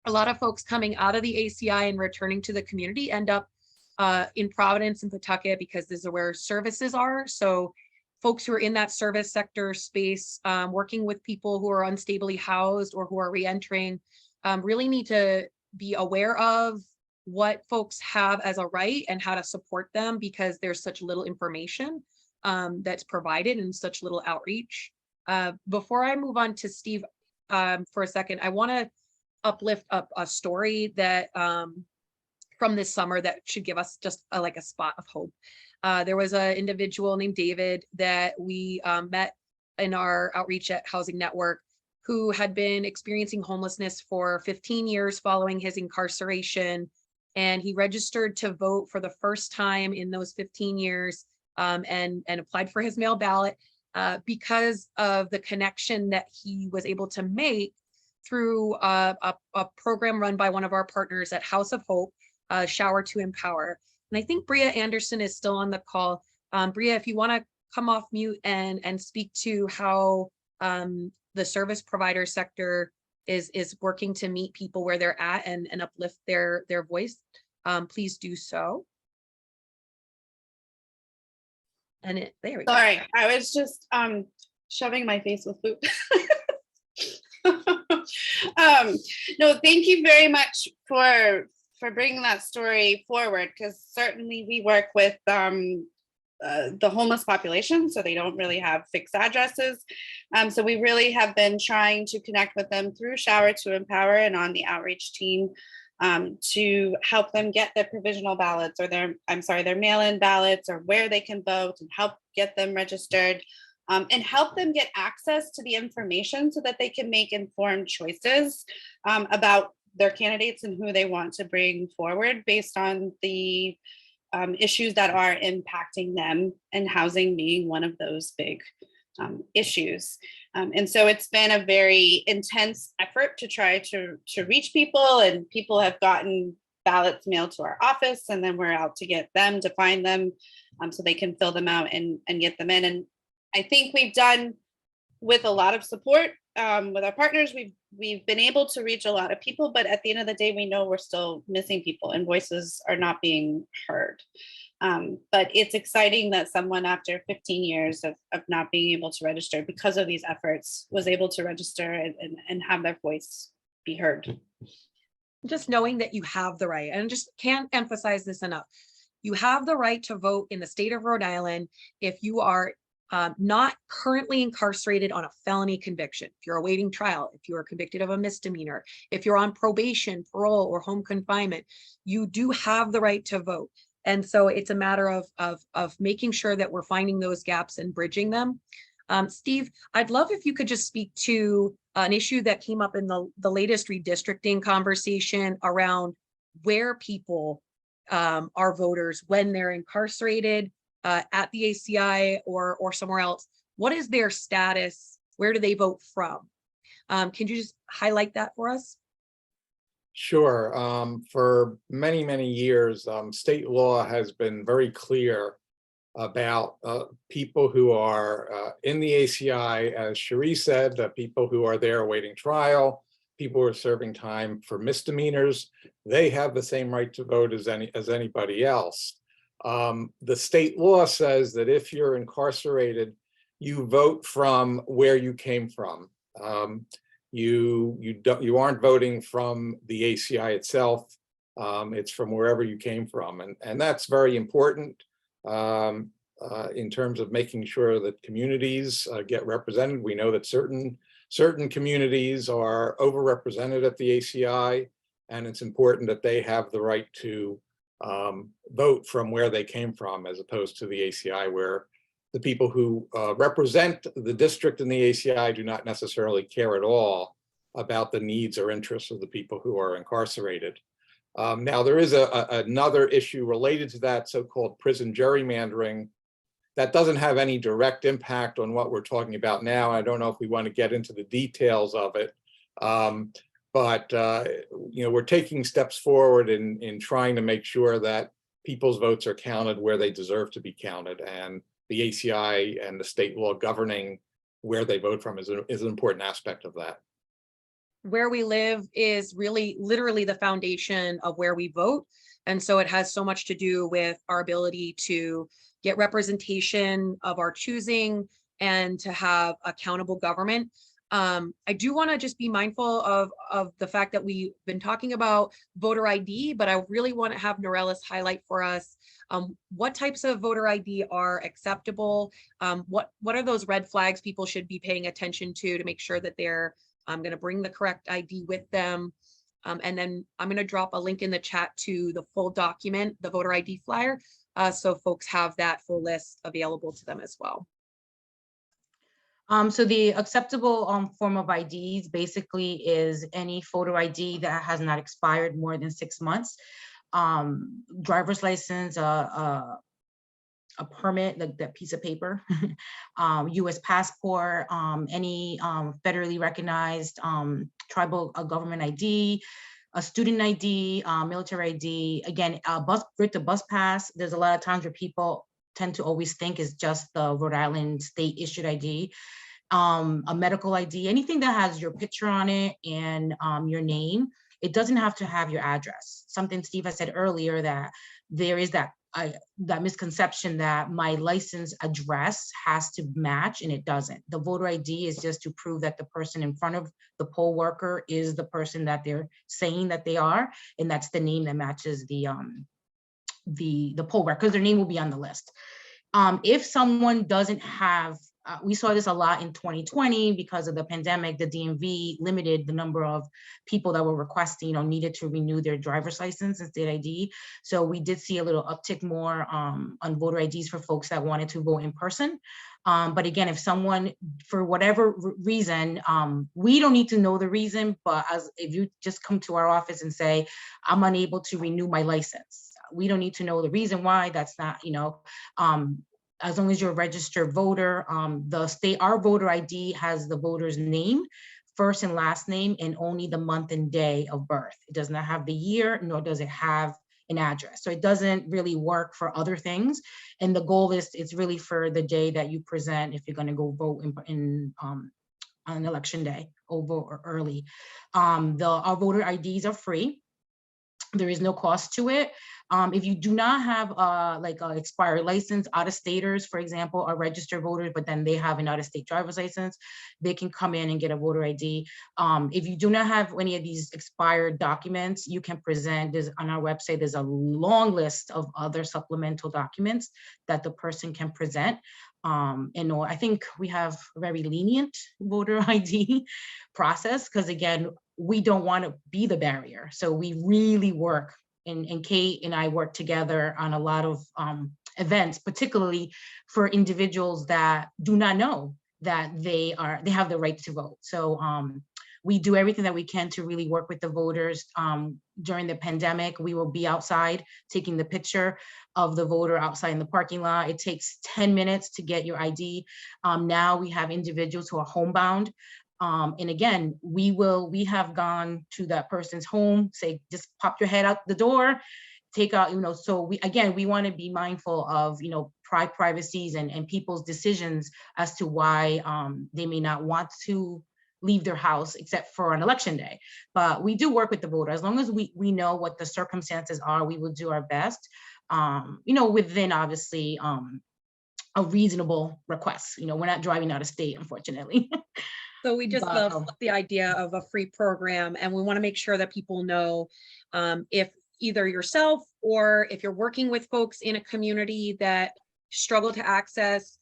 a lot of folks coming out of the ACI and returning to the community end up in Providence and Pawtucket because this is where services are. So folks who are in that service sector space, working with people who are unstably housed or who are reentering, really need to be aware of what folks have as a right and how to support them, because there's such little information that's provided and such little outreach. Before I move on to Steve for a second, I want to uplift up a story that from this summer that should give us just like a spot of hope. There was an individual named David that we met in our outreach at Housing Network who had been experiencing homelessness for 15 years following his incarceration. And he registered to vote for the first time in those 15 years and applied for his mail ballot because of the connection that he was able to make through a program run by one of our partners at House of Hope, Shower to Empower. And I think Bria Anderson is still on the call. Bria, if you want to come off mute and speak to how the service provider sector is working to meet people where they're at and uplift their voice, please do so. And there we go. Sorry, I was just shoving my face with food. No, thank you very much for bringing that story forward, because certainly we work with the homeless population, so they don't really have fixed addresses. So we really have been trying to connect with them through Shower to Empower and on the outreach team to help them get their provisional ballots or their mail-in ballots, or where they can vote, and help get them registered and help them get access to the information so that they can make informed choices about their candidates and who they want to bring forward based on the issues that are impacting them, and housing being one of those big issues. And so it's been a very intense effort to try to reach people, and people have gotten ballots mailed to our office, and then we're out to get them, to find them so they can fill them out and get them in. And I think we've done, with a lot of support with our partners, we've been able to reach a lot of people, but at the end of the day, we know we're still missing people and voices are not being heard. But it's exciting that someone, after 15 years of not being able to register because of these efforts, was able to register and have their voice be heard. Just knowing that you have the right, and just can't emphasize this enough, you have the right to vote in the state of Rhode Island if you are not currently incarcerated on a felony conviction, if you're awaiting trial, if you are convicted of a misdemeanor, if you're on probation, parole, or home confinement, you do have the right to vote. And so it's a matter of making sure that we're finding those gaps and bridging them. Steve, I'd love if you could just speak to an issue that came up in the latest redistricting conversation around where people are voters when they're incarcerated at the ACI or somewhere else. What is their status? Where do they vote from? Can you just highlight that for us? Sure. For many, many years, state law has been very clear about people who are in the ACI, as Cherie said, people who are there awaiting trial, people who are serving time for misdemeanors. They have the same right to vote as anybody else. The state law says that if you're incarcerated, you vote from where you came from. You aren't voting from the ACI itself. It's from wherever you came from, and that's very important. in terms of making sure that communities get represented. We know that certain communities are overrepresented at the ACI, and it's important that they have the right to vote from where they came from, as opposed to the ACI, where the people who represent the district in the ACI do not necessarily care at all about the needs or interests of the people who are incarcerated. Now, there is another issue related to that, so-called prison gerrymandering, that doesn't have any direct impact on what we're talking about now. I don't know if we want to get into the details of it, but we're taking steps forward in trying to make sure that people's votes are counted where they deserve to be counted, and the ACI and the state law governing where they vote from is an important aspect of that. Where we live is really literally the foundation of where we vote. And so it has so much to do with our ability to get representation of our choosing and to have accountable government. I do want to just be mindful of the fact that we've been talking about voter ID, but I really want to have Norellis highlight for us what types of voter ID are acceptable. What are those red flags people should be paying attention to make sure that they're going to bring the correct ID with them. And then I'm going to drop a link in the chat to the full document, the voter ID flyer, so folks have that full list available to them as well. So the acceptable form of IDs basically is any photo ID that has not expired more than 6 months. Driver's license, a permit, like that piece of paper, US passport, any federally recognized tribal government ID, a student ID, military ID, again, the bus pass. There's a lot of times where people tend to always think is just the Rhode Island state issued ID, a medical ID, anything that has your picture on it and your name. It doesn't have to have your address. Something Steve has said earlier, that there is that misconception that my license address has to match, and it doesn't. The voter ID is just to prove that the person in front of the poll worker is the person that they're saying that they are, and that's the name that matches the poll worker, because their name will be on the list. If someone doesn't have, we saw this a lot in 2020 because of the pandemic, the DMV limited the number of people that were requesting, needed to renew their driver's license and state ID. So we did see a little uptick more on voter IDs for folks that wanted to vote in person. But again, if someone, for whatever reason, we don't need to know the reason, but if you just come to our office and say, I'm unable to renew my license, we don't need to know the reason why. That's not, as long as you're a registered voter, our voter ID has the voter's name, first and last name, and only the month and day of birth. It does not have the year, nor does it have an address. So it doesn't really work for other things. And the goal is, it's really for the day that you present, if you're going to go vote on election day, or vote early. Our voter IDs are free. There is no cost to it. If you do not have like an expired license, out-of-staters, for example, are registered voters, but then they have an out-of-state driver's license, they can come in and get a voter ID. If you do not have any of these expired documents, you can present, on our website, there's a long list of other supplemental documents that the person can present. And I think we have a very lenient voter ID process, because again, we don't want to be the barrier. So we really work, and Kate and I work together on a lot of events, particularly for individuals that do not know that they have the right to vote. So we do everything that we can to really work with the voters. During the pandemic, we will be outside taking the picture of the voter outside in the parking lot. It takes 10 minutes to get your ID. Now we have individuals who are homebound. And again, we have gone to that person's home, say, just pop your head out the door, take out, so we want to be mindful of, privacies and people's decisions as to why they may not want to leave their house except for on election day. But we do work with the voter. As long as we know what the circumstances are, we will do our best, within obviously a reasonable request. We're not driving out of state, unfortunately. So we just love the idea of a free program, and we want to make sure that people know if either yourself or if you're working with folks in a community that struggle to access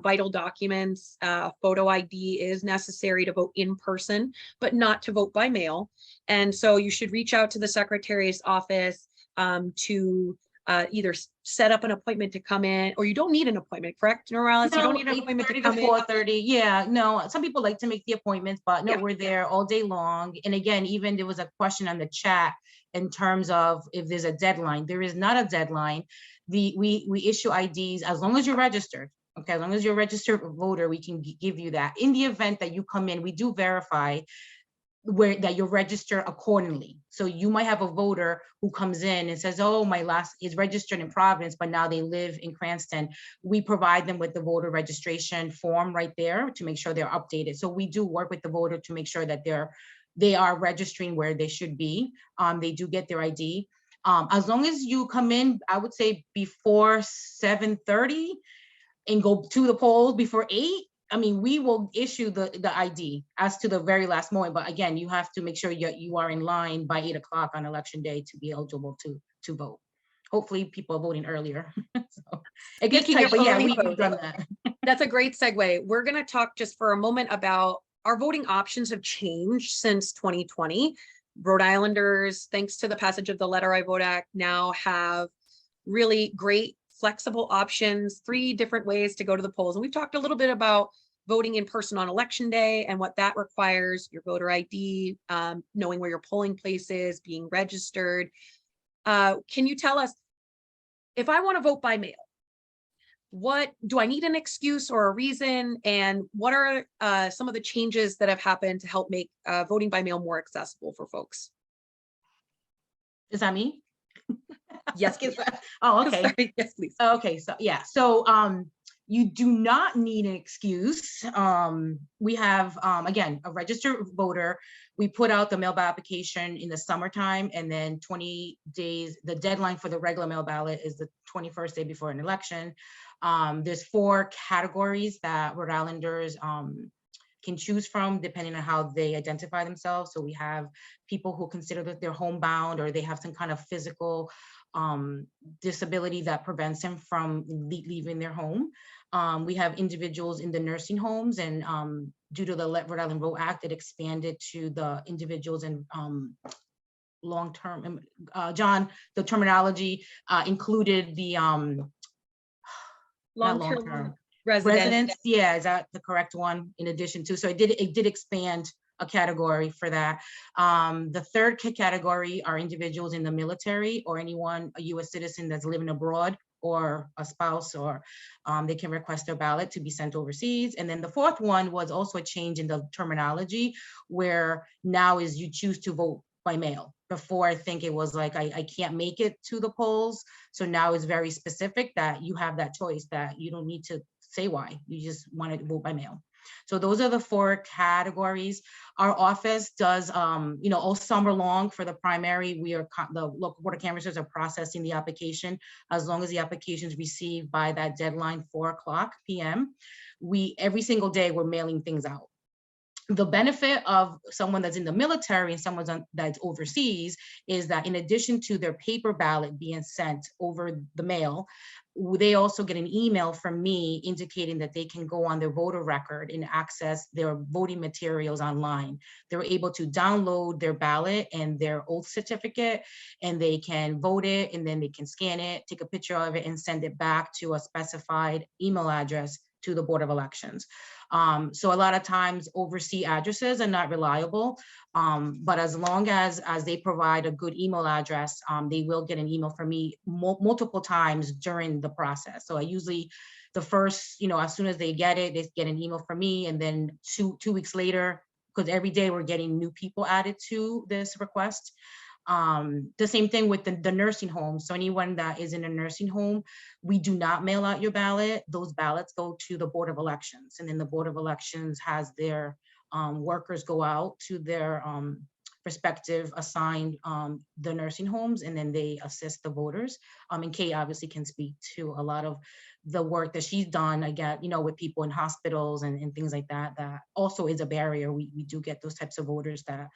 vital documents, photo ID is necessary to vote in person, but not to vote by mail. And so you should reach out to the Secretary's office to either set up an appointment to come in, or you don't need an appointment, correct, Norales? You don't need an appointment to come in. 4:30. Yeah, no, some people like to make the appointments, but no, we're there all day long. And again, even there was a question on the chat in terms of if there's a deadline. There is not a deadline. We issue IDs as long as you're registered. Okay, as long as you're a registered voter, we can give you that. In the event that you come in, we do verify that you're registered accordingly. So you might have a voter who comes in and says, oh, my last is registered in Providence, but now they live in Cranston. We provide them with the voter registration form right there to make sure they're updated. So we do work with the voter to make sure that they are registering where they should be. They do get their ID. As long as you come in, I would say before 7:30 and go to the polls before 8. I mean, we will issue the ID as to the very last moment, but again, you have to make sure you are in line by 8 o'clock on election day to be eligible to vote. Hopefully people are voting earlier. So it gets tight, but yeah, we've done that. That's a great segue. We're going to talk just for a moment about our voting options have changed since 2020. Rhode Islanders, thanks to the passage of the Let Our I Vote Act, now have really great flexible options, 3 different ways to go to the polls. And we've talked a little bit about voting in person on election day and what that requires, your voter ID, knowing where your polling place is, being registered. Can you tell us, if I want to vote by mail, what do I need an excuse or a reason? And what are some of the changes that have happened to help make voting by mail more accessible for folks? Is that me? Yes. Oh, okay. Sorry. Yes, please. Okay, so yeah, so you do not need an excuse. We have, again, a registered voter. We put out the mail ballot application in the summertime, and then 20 days, the deadline for the regular mail ballot is the 21st day before an election. There's 4 categories that Rhode Islanders can choose from depending on how they identify themselves. So we have people who consider that they're homebound or they have some kind of physical disability that prevents them from leaving their home. We have individuals in the nursing homes, and due to the Rhode Island Vote Act, it expanded to the individuals in long-term. John, the terminology included the long-term residents. Yeah, is that the correct one? In addition to, so it did expand a category for that. The 3rd category are individuals in the military or anyone, a U.S. citizen that's living abroad, or a spouse, or they can request their ballot to be sent overseas. And then the 4th one was also a change in the terminology, where now is you choose to vote by mail. Before, I think it was like, I can't make it to the polls. So now it's very specific that you have that choice, that you don't need to say why, you just want to vote by mail. So those are the 4 categories. Our office does, all summer long for the primary, the local board of canvassers are processing the application. As long as the application is received by that deadline, 4:00 p.m. Every single day, we're mailing things out. The benefit of someone that's in the military and someone that's overseas is that in addition to their paper ballot being sent over the mail, they also get an email from me indicating that they can go on their voter record and access their voting materials online. They're able to download their ballot and their oath certificate, and they can vote it, and then they can scan it, take a picture of it, and send it back to a specified email address to the Board of Elections. So a lot of times overseas addresses are not reliable, but as long as they provide a good email address, they will get an email from me multiple times during the process. So I usually, the first, as soon as they get it, they get an email from me, and then two weeks later, because every day we're getting new people added to this request. The same thing with the nursing home. So anyone that is in a nursing home, we do not mail out your ballot. Those ballots go to the Board of Elections, and then the Board of Elections has their workers go out to their respective assigned the nursing homes, and then they assist the voters. And Kate obviously can speak to a lot of the work that she's done, again, with people in hospitals and things like that, that also is a barrier. We do get those types of voters that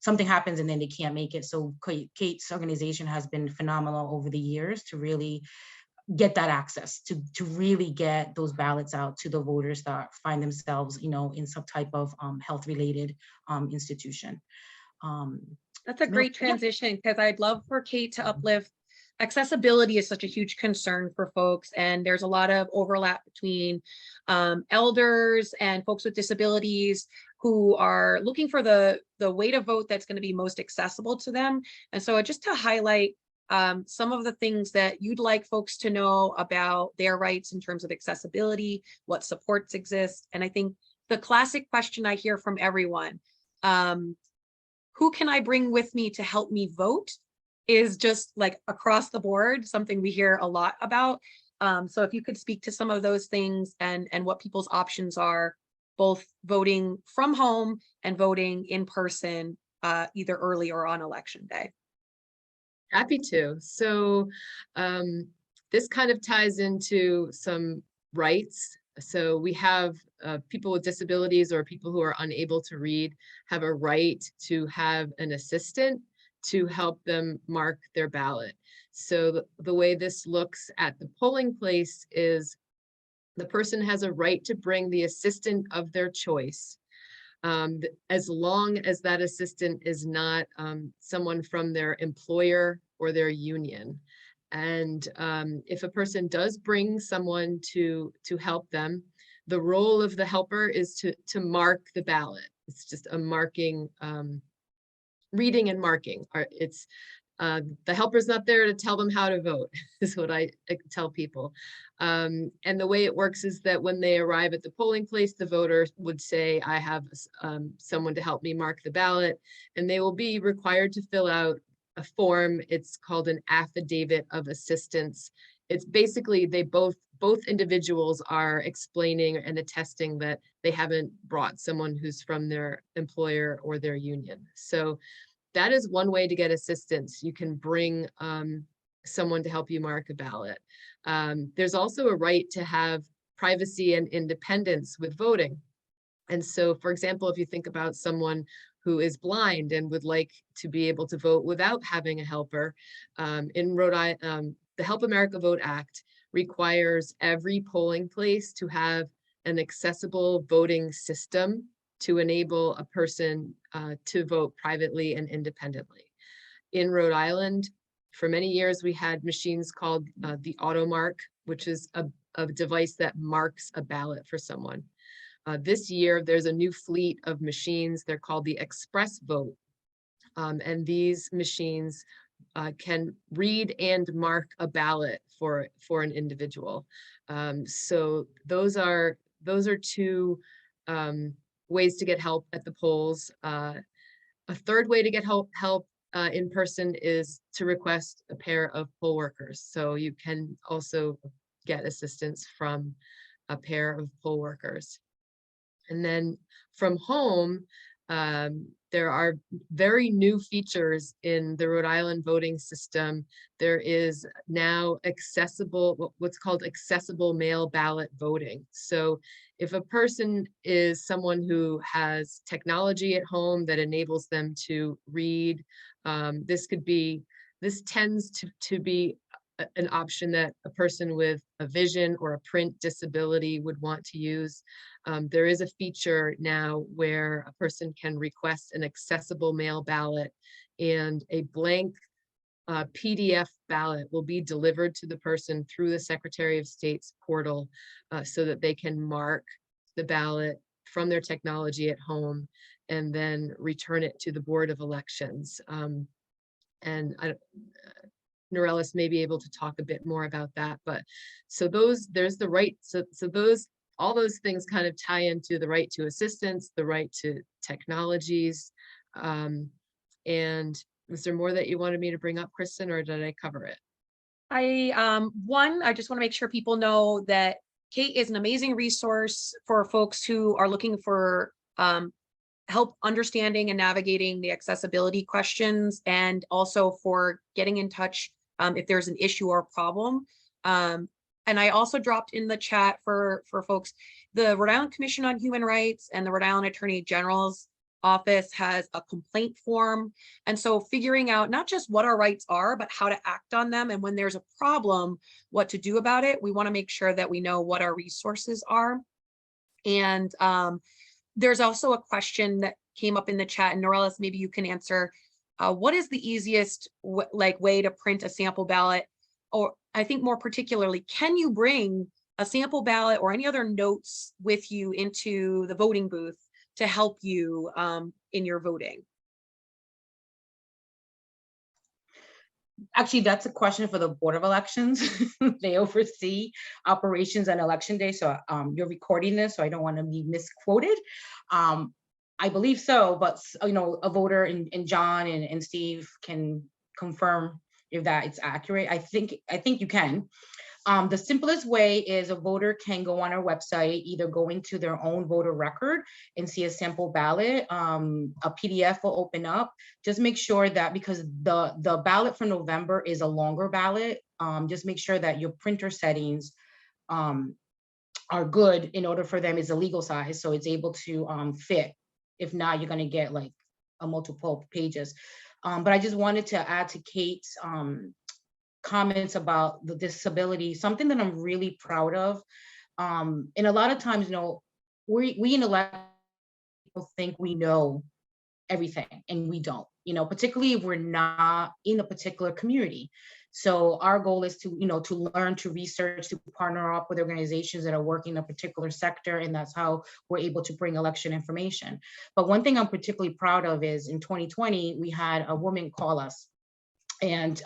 something happens and then they can't make it. So Kate's organization has been phenomenal over the years to really get that access, to really get those ballots out to the voters that find themselves, in some type of health related institution. That's a great transition, because I'd love for Kate to uplift. Accessibility is such a huge concern for folks, and there's a lot of overlap between elders and folks with disabilities who are looking for the way to vote that's going to be most accessible to them. And so just to highlight some of the things that you'd like folks to know about their rights in terms of accessibility, what supports exist. And I think the classic question I hear from everyone, who can I bring with me to help me vote, is just like across the board, something we hear a lot about. So if you could speak to some of those things and what people's options are, both voting from home and voting in person, either early or on election day. Happy to. So this kind of ties into some rights. So we have people with disabilities or people who are unable to read have a right to have an assistant to help them mark their ballot. So the way this looks at the polling place is the person has a right to bring the assistant of their choice, as long as that assistant is not someone from their employer or their union. And if a person does bring someone to help them, the role of the helper is to mark the ballot. It's just a marking, reading and marking. It's the helper's not there to tell them how to vote, is what I tell people. And the way it works is that when they arrive at the polling place, the voter would say, I have someone to help me mark the ballot, and they will be required to fill out a form. It's called an affidavit of assistance. It's basically both individuals are explaining and attesting that they haven't brought someone who's from their employer or their union. So that is one way to get assistance. You can bring someone to help you mark a ballot. There's also a right to have privacy and independence with voting. And so, for example, if you think about someone who is blind and would like to be able to vote without having a helper, in Rhode Island, the Help America Vote Act requires every polling place to have an accessible voting system to enable a person to vote privately and independently. In Rhode Island, for many years, we had machines called the AutoMark, which is a device that marks a ballot for someone. This year, there's a new fleet of machines. They're called the Express Vote. And these machines can read and mark a ballot for an individual. So those are two ways to get help at the polls. A third way to get help in person is to request a pair of poll workers. So you can also get assistance from a pair of poll workers. And then from home, there are very new features in the Rhode Island voting system. There is now what's called accessible mail ballot voting. So if a person is someone who has technology at home that enables them to read, this tends to be an option that a person with a vision or a print disability would want to use. There is a feature now where a person can request an accessible mail ballot, and a blank PDF ballot will be delivered to the person through the Secretary of State's portal so that they can mark the ballot from their technology at home and then return it to the Board of Elections. Norellis may be able to talk a bit more about that, but so there's the right, all those things kind of tie into the right to assistance, the right to technologies. And was there more that you wanted me to bring up, Kristen, or did I cover it? I just want to make sure people know that Kate is an amazing resource for folks who are looking for help understanding and navigating the accessibility questions, and also for getting in touch if there's an issue or problem. And I also dropped in the chat for folks, the Rhode Island Commission on Human Rights and the Rhode Island Attorney General's office has a complaint form. And so figuring out not just what our rights are, but how to act on them. And when there's a problem, what to do about it. We want to make sure that we know what our resources are. And there's also a question that came up in the chat, and Norellis, maybe you can answer. What is the easiest way to print a sample ballot? Or I think more particularly, can you bring a sample ballot or any other notes with you into the voting booth to help you in your voting? Actually, that's a question for the Board of Elections. They oversee operations on election day. So you're recording this, so I don't want to be misquoted. I believe so, but a voter and John and Steve can confirm if that it's accurate. I think you can. The simplest way is a voter can go on our website, either go into their own voter record and see a sample ballot. A PDF will open up. Just make sure that, because the ballot for November is a longer ballot, just make sure that your printer settings are good in order for them. It's a legal size, so it's able to fit. If not, you're gonna get like a multiple pages. But I just wanted to add to Kate's comments about the disability, something that I'm really proud of. And a lot of times, we in elections people think we know everything, and we don't, particularly if we're not in a particular community. So our goal is to, to learn, to research, to partner up with organizations that are working in a particular sector, and that's how we're able to bring election information. But one thing I'm particularly proud of is in 2020, we had a woman call us, and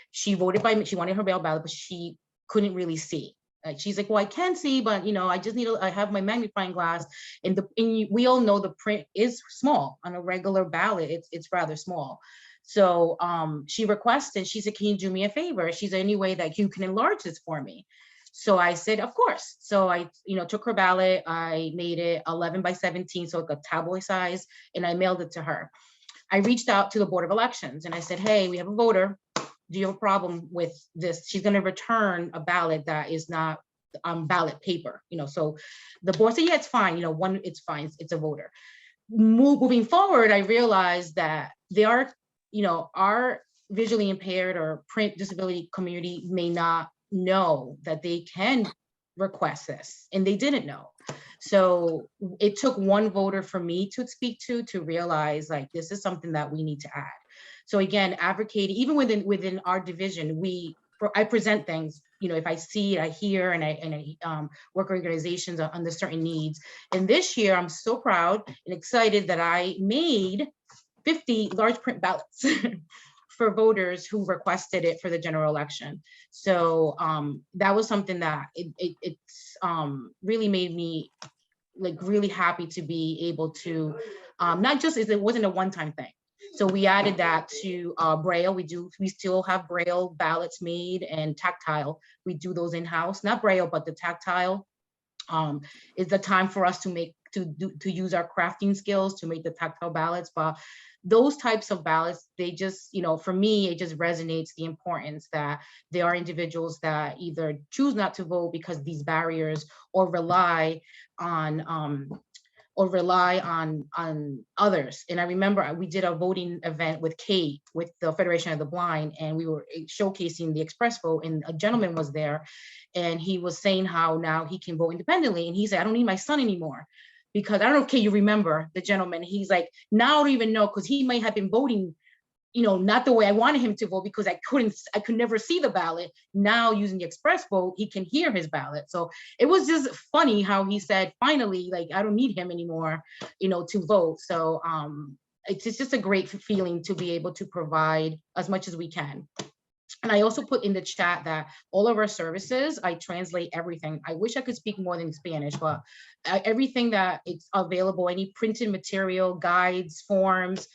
she voted she wanted her mail ballot, but she couldn't really see. She's like, well, I can see, but I just I have my magnifying glass, and we all know the print is small on a regular ballot. It's rather small. So she requested, she said, can you do me a favor? She's any way that you can enlarge this for me? So I said, of course. So I, took her ballot, I made it 11 by 17, so like a tabloid size, and I mailed it to her. I reached out to the Board of Elections and I said, hey, we have a voter. Do you have a problem with this? She's going to return a ballot that is not ballot paper, so the board said, yeah, it's fine. It's fine. It's a voter. Moving forward, I realized that there are, our visually impaired or print disability community may not know that they can request this, and they didn't know. So it took one voter for me to speak to realize like this is something that we need to add. So again, advocating, even within our division, I present things, if I see it, I hear, and I work organizations under certain needs. And this year, I'm so proud and excited that I made 50 large print ballots for voters who requested it for the general election. So that was something that it's really made me really happy to be able to, not just, it wasn't a one-time thing. So we added that to Braille. We still have Braille ballots made, and tactile. We do those in-house, not Braille, but the tactile is the time for us to use our crafting skills to make the tactile ballots. But those types of ballots, they just, for me, it just resonates the importance that there are individuals that either choose not to vote because these barriers, or rely on others. And I remember we did a voting event with Kate with the Federation of the Blind, and we were showcasing the express vote, and a gentleman was there, and he was saying how now he can vote independently. And he said, I don't need my son anymore, because I don't know if you remember the gentleman. He's like, now I don't even know, because he might have been voting, not the way I wanted him to vote, because I could never see the ballot. Now using the express vote, he can hear his ballot. So it was just funny how he said, finally, like, I don't need him anymore, to vote. So it's just a great feeling to be able to provide as much as we can. And I also put in the chat that all of our services, I translate everything. I wish I could speak more than Spanish, but everything that it's available, any printed material, guides, forms,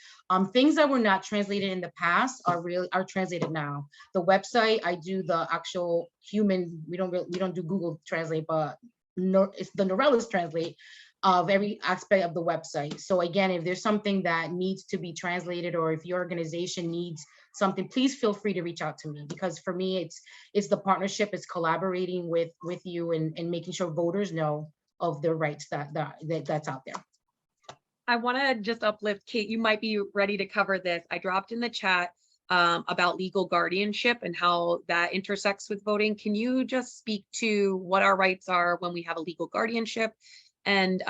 things that were not translated in the past are translated now. The website, I do the actual human, we don't do Google Translate, but it's the Norellis Translate of every aspect of the website. So again, if there's something that needs to be translated, or if your organization needs something, please feel free to reach out to me, because for me, it's the partnership, it's collaborating with you and making sure voters know of their rights that's out there. I want to just uplift Kate. You might be ready to cover this. I dropped in the chat about legal guardianship and how that intersects with voting. Can you just speak to what our rights are when we have a legal guardianship? And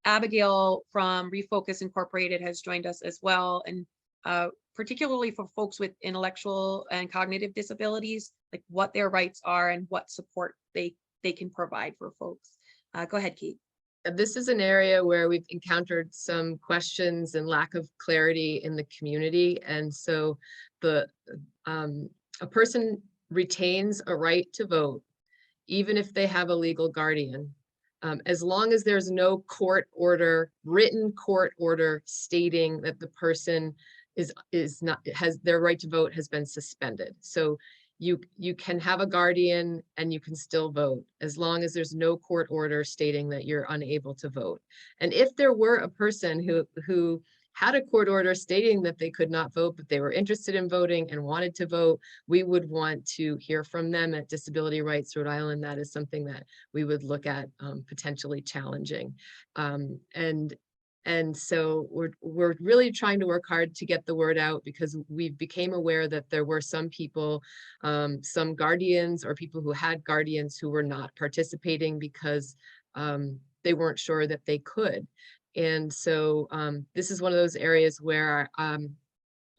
Abigail from Refocus Incorporated has joined us as well. And particularly for folks with intellectual and cognitive disabilities, like what their rights are and what support they can provide for folks. Go ahead, Kate. This is an area where we've encountered some questions and lack of clarity in the community. And so a person retains a right to vote, even if they have a legal guardian, as long as there's no court order, written court order stating that the person has their right to vote has been suspended. So you can have a guardian and you can still vote as long as there's no court order stating that you're unable to vote. And if there were a person who had a court order stating that they could not vote, but they were interested in voting and wanted to vote, we would want to hear from them at Disability Rights Rhode Island. That is something that we would look at potentially challenging. And so we're really trying to work hard to get the word out, because we became aware that there were some people, some guardians or people who had guardians who were not participating because they weren't sure that they could. And so this is one of those areas where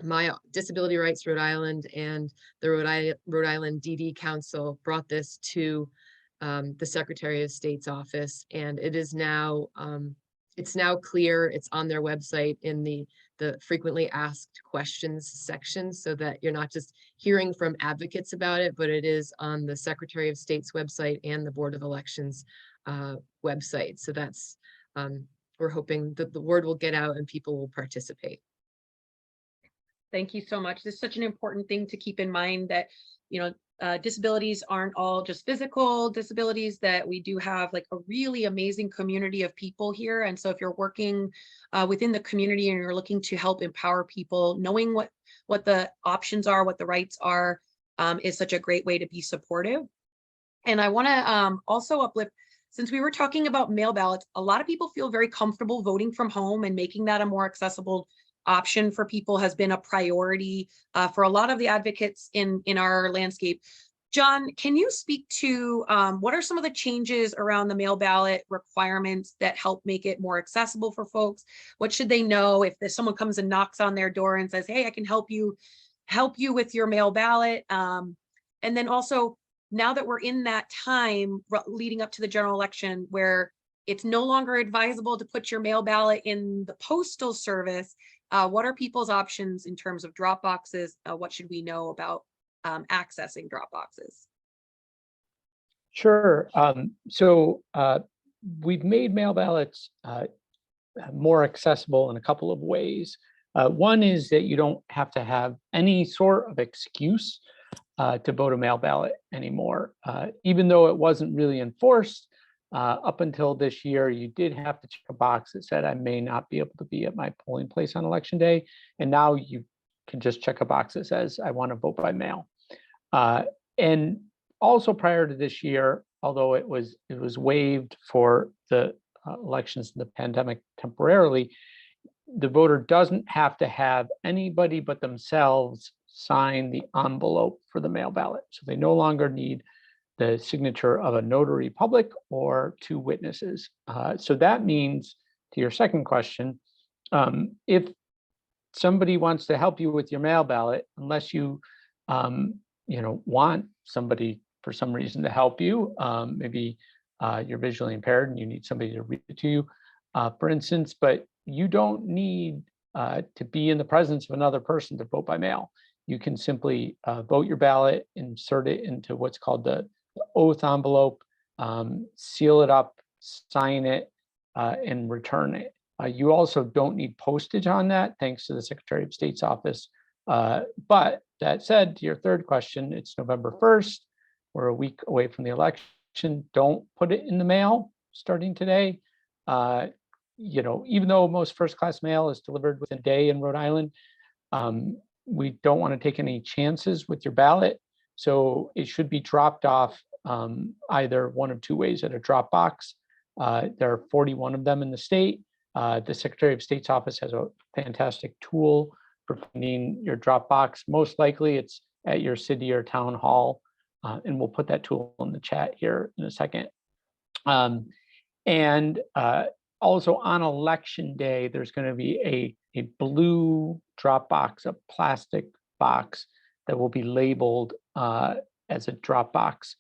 my Disability Rights Rhode Island and the Rhode Island DD Council brought this to the Secretary of State's office, and it is now it's now clear. It's on their website in the frequently asked questions section, so that you're not just hearing from advocates about it, but it is on the Secretary of State's website and the Board of Elections website. So that's, we're hoping that the word will get out and people will participate. Thank you so much. This is such an important thing to keep in mind, that, you know, disabilities aren't all just physical disabilities, that we do have like a really amazing community of people here. And so if you're working within the community and you're looking to help empower people, knowing what the options are, what the rights are, is such a great way to be supportive. And I want to also uplift, since we were talking about mail ballots, a lot of people feel very comfortable voting from home, and making that a more accessible option for people has been a priority for a lot of the advocates in our landscape. John, can you speak to what are some of the changes around the mail ballot requirements that help make it more accessible for folks? What should they know if someone comes and knocks on their door and says, hey, I can help you with your mail ballot? And then also, now that we're in that time leading up to the general election, where it's no longer advisable to put your mail ballot in the postal service, what are people's options in terms of drop boxes? What should we know about accessing drop boxes? Sure. So we've made mail ballots more accessible in a couple of ways. One is that you don't have to have any sort of excuse to vote a mail ballot anymore. Even though it wasn't really enforced, up until this year, you did have to check a box that said, I may not be able to be at my polling place on election day. And now you can just check a box that says, I want to vote by mail. And also prior to this year, although it was waived for the elections in the pandemic temporarily, the voter doesn't have to have anybody but themselves sign the envelope for the mail ballot. So they no longer need the signature of a notary public or two witnesses. So that means, to your second question, if somebody wants to help you with your mail ballot, unless you, want somebody for some reason to help you, maybe you're visually impaired and you need somebody to read it to you, for instance, but you don't need to be in the presence of another person to vote by mail. You can simply vote your ballot, insert it into what's called the oath envelope, seal it up, sign it, and return it. You also don't need postage on that, thanks to the Secretary of State's office. But that said, to your third question, it's November 1st. We're a week away from the election. Don't put it in the mail starting today. Even though most first-class mail is delivered within a day in Rhode Island, we don't want to take any chances with your ballot. So it should be dropped off either one of two ways at a drop box. There are 41 of them in the state. The Secretary of State's office has a fantastic tool for finding your drop box. Most likely it's at your city or town hall, and we'll put that tool in the chat here in a second. Also on election day, there's going to be a blue drop box, a plastic box that will be labeled as a drop box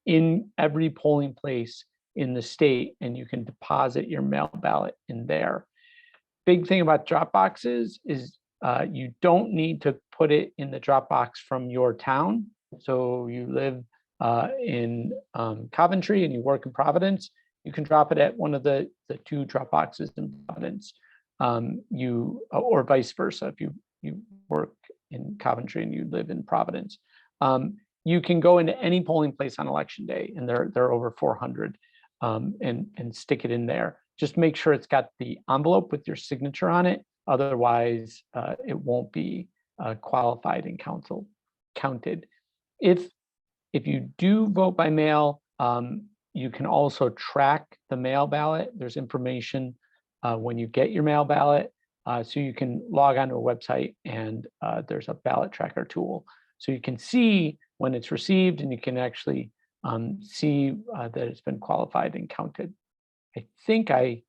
in every polling place in the state, and you can deposit your mail ballot in there. Big thing about drop boxes is you don't need to put it in the drop box from your town. So you live in Coventry and you work in Providence, you can drop it at one of the two drop boxes in Providence, or vice versa. If you work in Coventry and you live in Providence, you can go into any polling place on election day, and there are over 400, and stick it in there. Just make sure it's got the envelope with your signature on it. Otherwise, it won't be qualified and counted. If you do vote by mail, you can also track the mail ballot. There's information when you get your mail ballot, so you can log onto a website, and there's a ballot tracker tool. So you can see when it's received, and you can actually see that it's been qualified and counted. I think I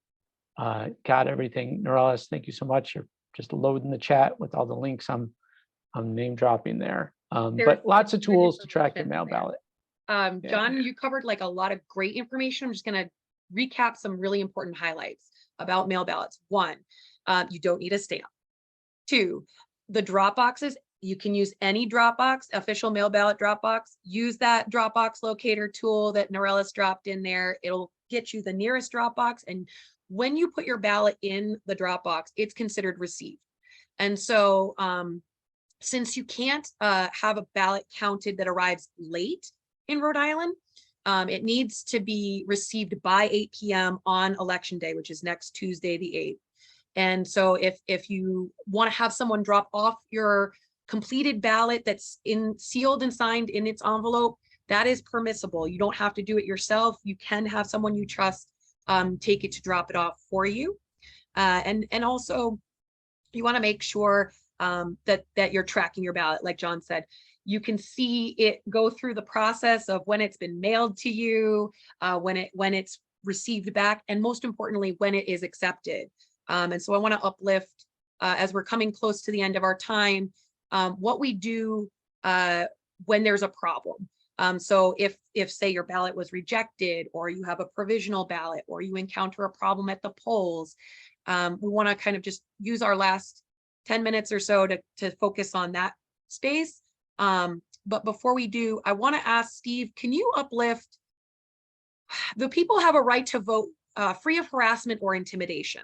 got everything. Norellis, thank you so much. You're just loading the chat with all the links I'm name dropping there. But lots of tools to track your mail ballot. John, you covered like a lot of great information. I'm just going to recap some really important highlights about mail ballots. 1, you don't need a stamp. 2, the drop boxes, you can use any drop box, official mail ballot drop box. Use that drop box locator tool that Norellis dropped in there. It'll get you the nearest drop box. And when you put your ballot in the drop box, it's considered received. And so since you can't have a ballot counted that arrives late in Rhode Island, it needs to be received by 8 p.m. on election day, which is next Tuesday, the 8th. And so if you want to have someone drop off your completed ballot that's sealed and signed in its envelope, that is permissible. You don't have to do it yourself. You can have someone you trust take it to drop it off for you. And also you want to make sure that you're tracking your ballot. Like John said, you can see it go through the process of when it's been mailed to you, when it's received back, and most importantly, when it is accepted. And so I want to uplift, as we're coming close to the end of our time, what we do when there's a problem. So if say your ballot was rejected, or you have a provisional ballot, or you encounter a problem at the polls, we want to kind of just use our last 10 minutes or so to focus on that space. But before we do, I want to ask Steve, can you uplift, the people have a right to vote free of harassment or intimidation.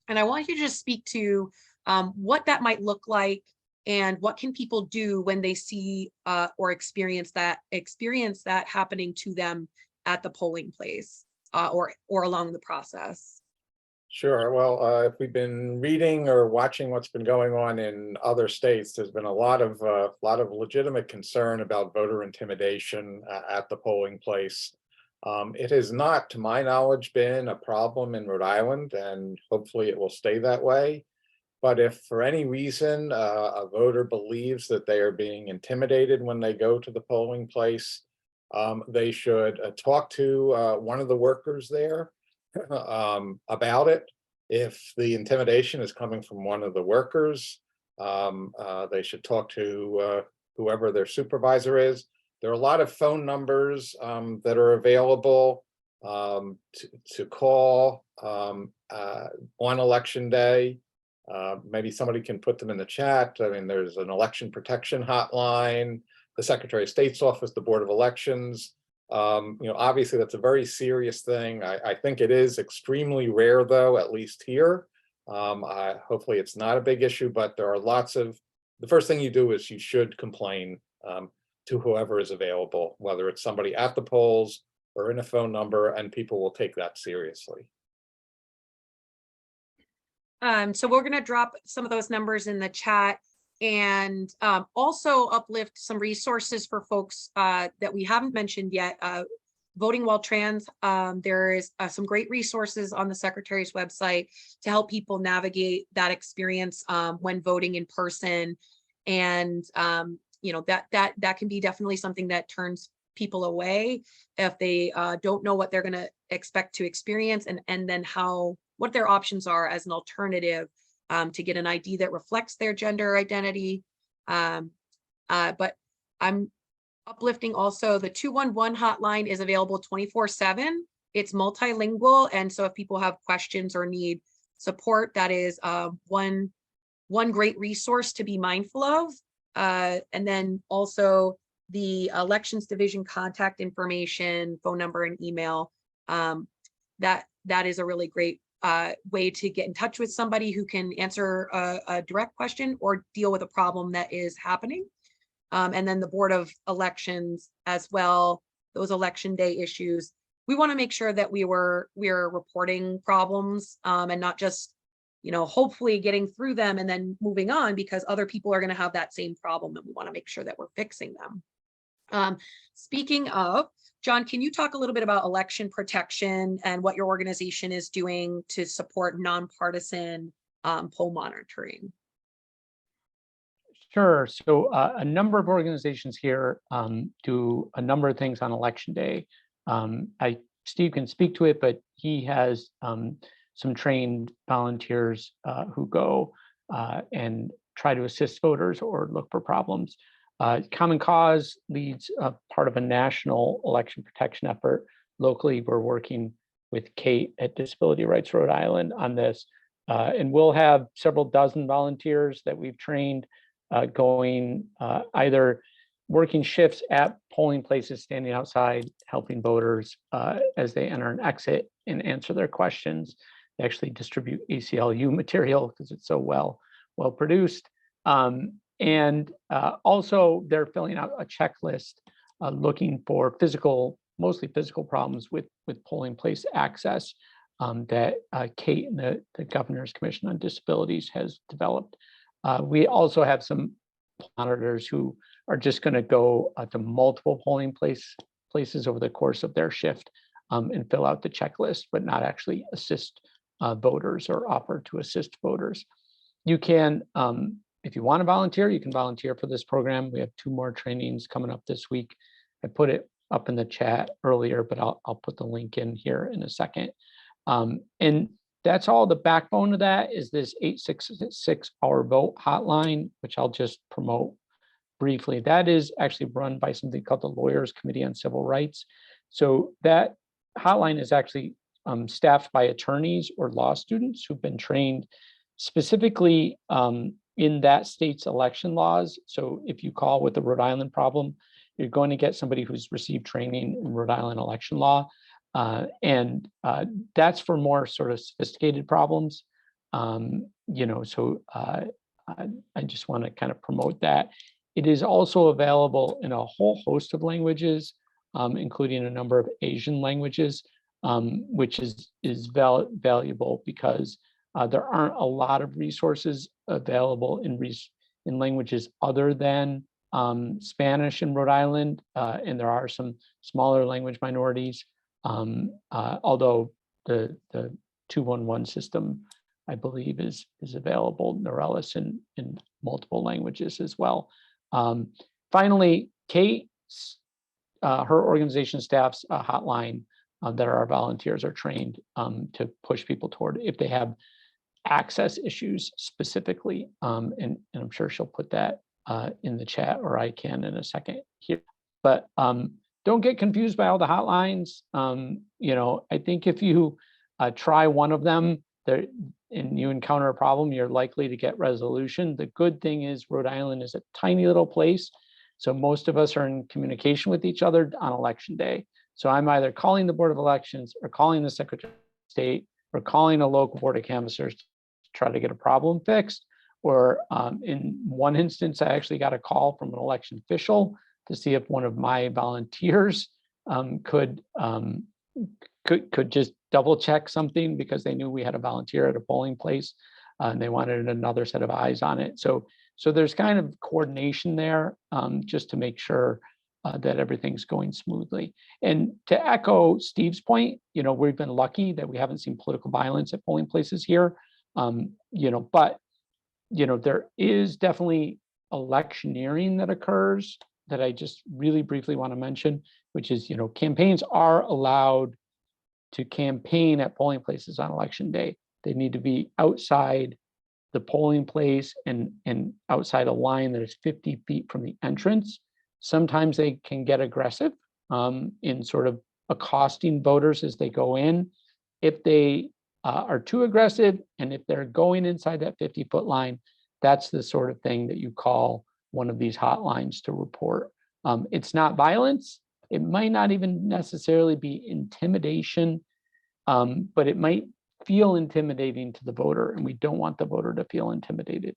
And I want you to just speak to what that might look like, and what can people do when they see or experience that happening to them at the polling place or along the process. Sure. Well, if we've been reading or watching what's been going on in other states, there's been a lot of legitimate concern about voter intimidation at the polling place. It has not, to my knowledge, been a problem in Rhode Island, and hopefully it will stay that way. But if for any reason a voter believes that they are being intimidated when they go to the polling place, they should talk to one of the workers there about it. If the intimidation is coming from one of the workers, they should talk to whoever their supervisor is. There are a lot of phone numbers that are available to call on election day. Maybe somebody can put them in the chat. I mean, there's an election protection hotline, the Secretary of State's office, the Board of Elections. Obviously that's a very serious thing. I think it is extremely rare though, at least here. Hopefully it's not a big issue, but there are lots of, the first thing you do is you should complain to whoever is available, whether it's somebody at the polls or in a phone number, and people will take that seriously. So we're going to drop some of those numbers in the chat, and also uplift some resources for folks that we haven't mentioned yet. Voting While Trans, there is some great resources on the Secretary's website to help people navigate that experience when voting in person. And you know, that can be definitely something that turns people away if they don't know what they're going to expect to experience, and then what their options are as an alternative to get an ID that reflects their gender identity. But I'm uplifting also the 211 hotline is available 24/7. It's multilingual, and so if people have questions or need support, that is one great resource to be mindful of. And then also the Elections Division contact information, phone number and email. That is a really great way to get in touch with somebody who can answer a direct question or deal with a problem that is happening. And then the Board of Elections as well, those election day issues. We want to make sure that we are reporting problems and not just, you know, hopefully getting through them and then moving on, because other people are going to have that same problem, and we want to make sure that we're fixing them. Speaking of, John, can you talk a little bit about election protection and what your organization is doing to support nonpartisan poll monitoring? Sure. So a number of organizations here do a number of things on election day. Steve can speak to it, but he has some trained volunteers who go and try to assist voters or look for problems. Common Cause leads part of a national election protection effort. Locally, we're working with Kate at Disability Rights Rhode Island on this. And we'll have several dozen volunteers that we've trained going either working shifts at polling places, standing outside, helping voters as they enter and exit and answer their questions. They actually distribute ACLU material because it's so well produced. And also they're filling out a checklist looking for mostly physical problems with polling place access that Kate and the Governor's Commission on Disabilities has developed. We also have some monitors who are just going to go to multiple polling places over the course of their shift and fill out the checklist, but not actually assist voters or offer to assist voters. You can, if you want to volunteer, you can volunteer for this program. We have 2 more trainings coming up this week. I put it up in the chat earlier, but I'll put the link in here in a second. And that's all. The backbone of that is this 866 Our Vote hotline, which I'll just promote briefly. That is actually run by something called the Lawyers Committee on Civil Rights. So that hotline is actually staffed by attorneys or law students who've been trained specifically in that state's election laws. So if you call with the Rhode Island problem, you're going to get somebody who's received training in Rhode Island election law. And that's for more sort of sophisticated problems. You know, so I just want to kind of promote that. It is also available in a whole host of languages, including a number of Asian languages, which is valuable because there aren't a lot of resources available in languages other than Spanish in Rhode Island, and there are some smaller language minorities. Although the 211 system, I believe, is available, Norellis, in multiple languages as well. Finally, Kate, her organization staffs a hotline that our volunteers are trained to push people toward if they have access issues specifically. And I'm sure she'll put that in the chat, or I can in a second here. But don't get confused by all the hotlines. You know, I think if you try one of them and you encounter a problem, you're likely to get resolution. The good thing is Rhode Island is a tiny little place. So most of us are in communication with each other on election day. So I'm either calling the Board of Elections or calling the Secretary of State or calling a local Board of Canvassers to try to get a problem fixed. Or in one instance, I actually got a call from an election official to see if one of my volunteers could just double check something because they knew we had a volunteer at a polling place and they wanted another set of eyes on it. So there's kind of coordination there just to make sure that everything's going smoothly. And to echo Steve's point, we've been lucky that we haven't seen political violence at polling places here. But there is definitely electioneering that occurs that I just really briefly want to mention, which is, campaigns are allowed to campaign at polling places on election day. They need to be outside the polling place and outside a line that is 50 feet from the entrance. Sometimes they can get aggressive in sort of accosting voters as they go in. If they are too aggressive and if they're going inside that 50-foot line, that's the sort of thing that you call one of these hotlines to report. It's not violence. It might not even necessarily be intimidation, but it might feel intimidating to the voter, and we don't want the voter to feel intimidated.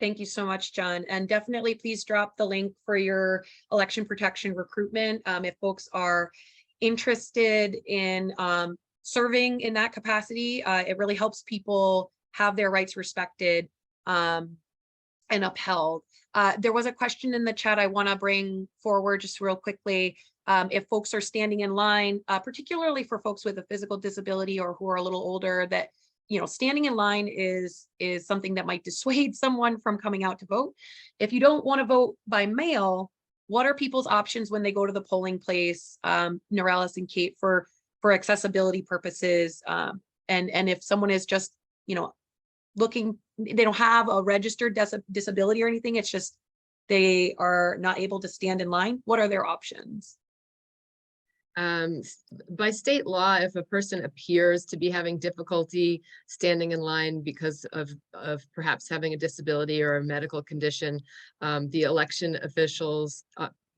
Thank you so much, John. And definitely please drop the link for your election protection recruitment. If folks are interested in serving in that capacity, it really helps people have their rights respected and upheld. There was a question in the chat I want to bring forward just real quickly. If folks are standing in line, particularly for folks with a physical disability or who are a little older, that standing in line is something that might dissuade someone from coming out to vote. If you don't want to vote by mail, what are people's options when they go to the polling place, Norellis and Kate, for accessibility purposes? And if someone is just looking, they don't have a registered disability or anything, it's just they are not able to stand in line, what are their options? By state law, if a person appears to be having difficulty standing in line because of perhaps having a disability or a medical condition, the election officials,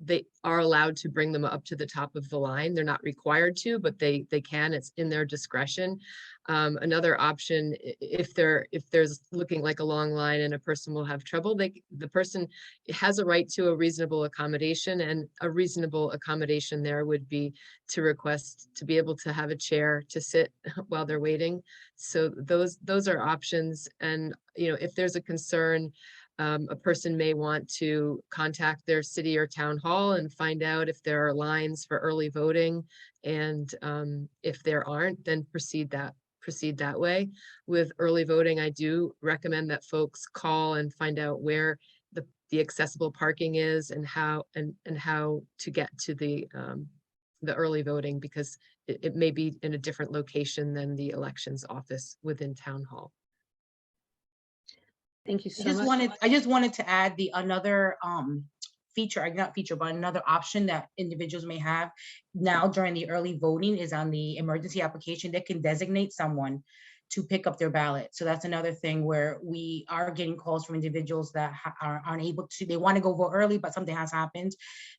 they are allowed to bring them up to the top of the line. They're not required to, but they can. It's in their discretion. Another option, if there's looking like a long line and a person will have trouble, the person has a right to a reasonable accommodation, and a reasonable accommodation there would be to request to be able to have a chair to sit while they're waiting. So those are options. And if there's a concern, a person may want to contact their city or town hall and find out if there are lines for early voting. And if there aren't, then proceed that way. With early voting, I do recommend that folks call and find out where the accessible parking is and how to get to the early voting, because it may be in a different location than the elections office within town hall. Thank you so much. I just wanted to add another another option that individuals may have now during the early voting is on the emergency application. They can designate someone to pick up their ballot. So that's another thing where we are getting calls from individuals that are unable to, they want to go vote early, but something has happened.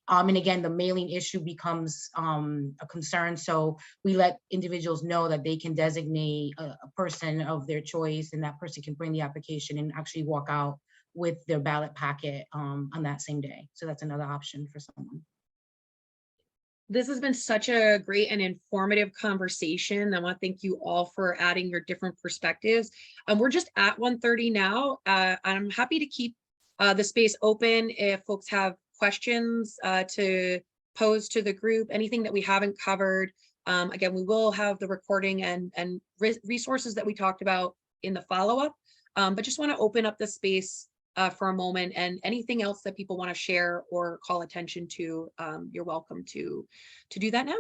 And again, the mailing issue becomes a concern. So we let individuals know that they can designate a person of their choice, and that person can bring the application and actually walk out with their ballot packet on that same day. So that's another option for someone. This has been such a great and informative conversation. I want to thank you all for adding your different perspectives. We're just at 1:30 now. I'm happy to keep the space open if folks have questions to pose to the group, anything that we haven't covered. Again, we will have the recording and resources that we talked about in the follow-up, but just want to open up the space for a moment, and anything else that people want to share or call attention to, you're welcome to do that now.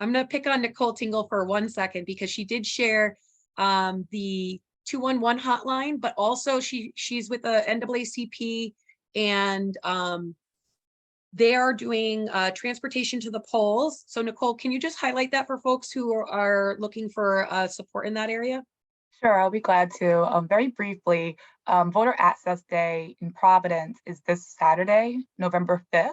I'm going to pick on Nicole Tingle for 1 second because she did share the 211 hotline, but also she's with the NAACP, and they are doing transportation to the polls. So Nicole, can you just highlight that for folks who are looking for support in that area? Sure, I'll be glad to. Very briefly, Voter Access Day in Providence is this Saturday, November 5th,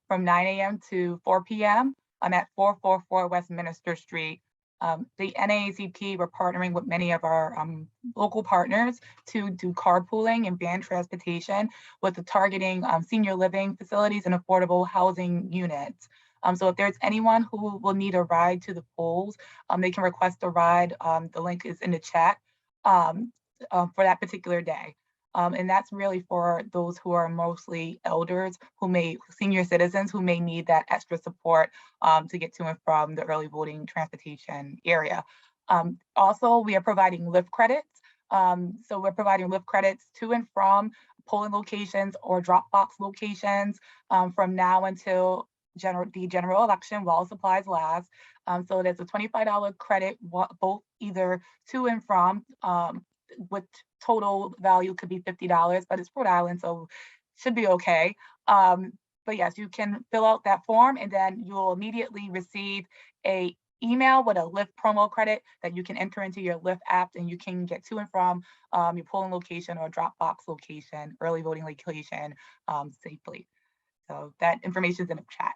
from 9 a.m. to 4 p.m. I'm at 444 Westminster Street. The NAACP, we're partnering with many of our local partners to do carpooling and van transportation with the targeting senior living facilities and affordable housing units. So if there's anyone who will need a ride to the polls, they can request a ride. The link is in the chat for that particular day. And that's really for those who are mostly elders, senior citizens who may need that extra support to get to and from the early voting transportation area. Also, we are providing lift credits. So we're providing lift credits to and from polling locations or drop box locations from now until the general election while supplies last. So there's a $25 credit, both either to and from, with total value could be $50, but it's Rhode Island, so should be okay. But yes, you can fill out that form and then you'll immediately receive a email with a Lyft promo credit that you can enter into your Lyft app, and you can get to and from your polling location or drop box location, early voting location safely. So that information is in the chat.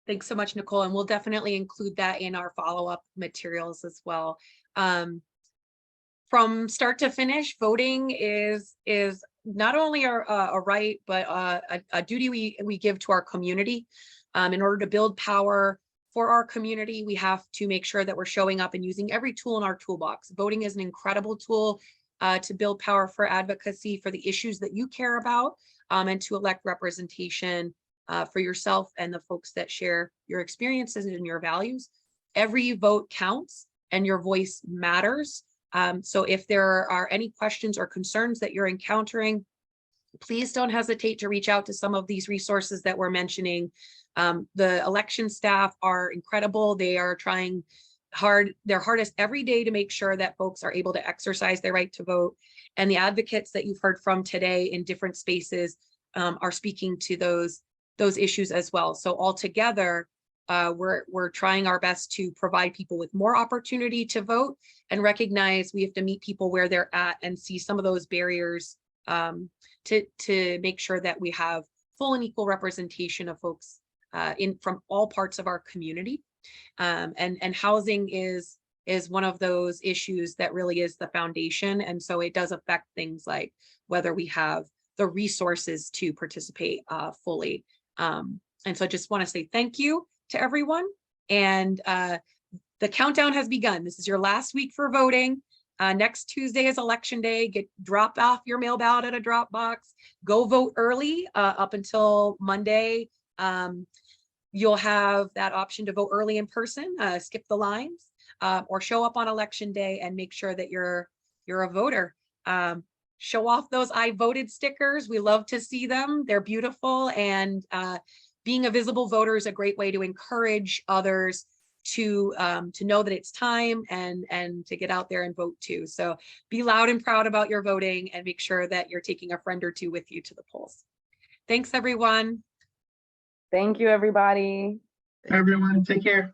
Thanks so much, Nicole. And we'll definitely include that in our follow-up materials as well. From start to finish, voting is not only a right, but a duty we give to our community. In order to build power for our community, we have to make sure that we're showing up and using every tool in our toolbox. Voting is an incredible tool to build power for advocacy for the issues that you care about, and to elect representation for yourself and the folks that share your experiences and your values. Every vote counts and your voice matters. So if there are any questions or concerns that you're encountering, please don't hesitate to reach out to some of these resources that we're mentioning. The election staff are incredible. They are trying their hardest every day to make sure that folks are able to exercise their right to vote. And the advocates that you've heard from today in different spaces are speaking to those issues as well. So altogether, we're trying our best to provide people with more opportunity to vote, and recognize we have to meet people where they're at and see some of those barriers to make sure that we have full and equal representation of folks from all parts of our community. And housing is one of those issues that really is the foundation. And so it does affect things like whether we have the resources to participate fully. And so I just want to say thank you to everyone. And the countdown has begun. This is your last week for voting. Next Tuesday is election day. Drop off your mail ballot at a drop box. Go vote early up until Monday. You'll have that option to vote early in person, skip the lines, or show up on election day and make sure that you're a voter. Show off those I voted stickers. We love to see them. They're beautiful. And being a visible voter is a great way to encourage others to know that it's time and to get out there and vote too. So be loud and proud about your voting, and make sure that you're taking a friend or two with you to the polls. Thanks, everyone. Thank you, everybody. Everyone, take care.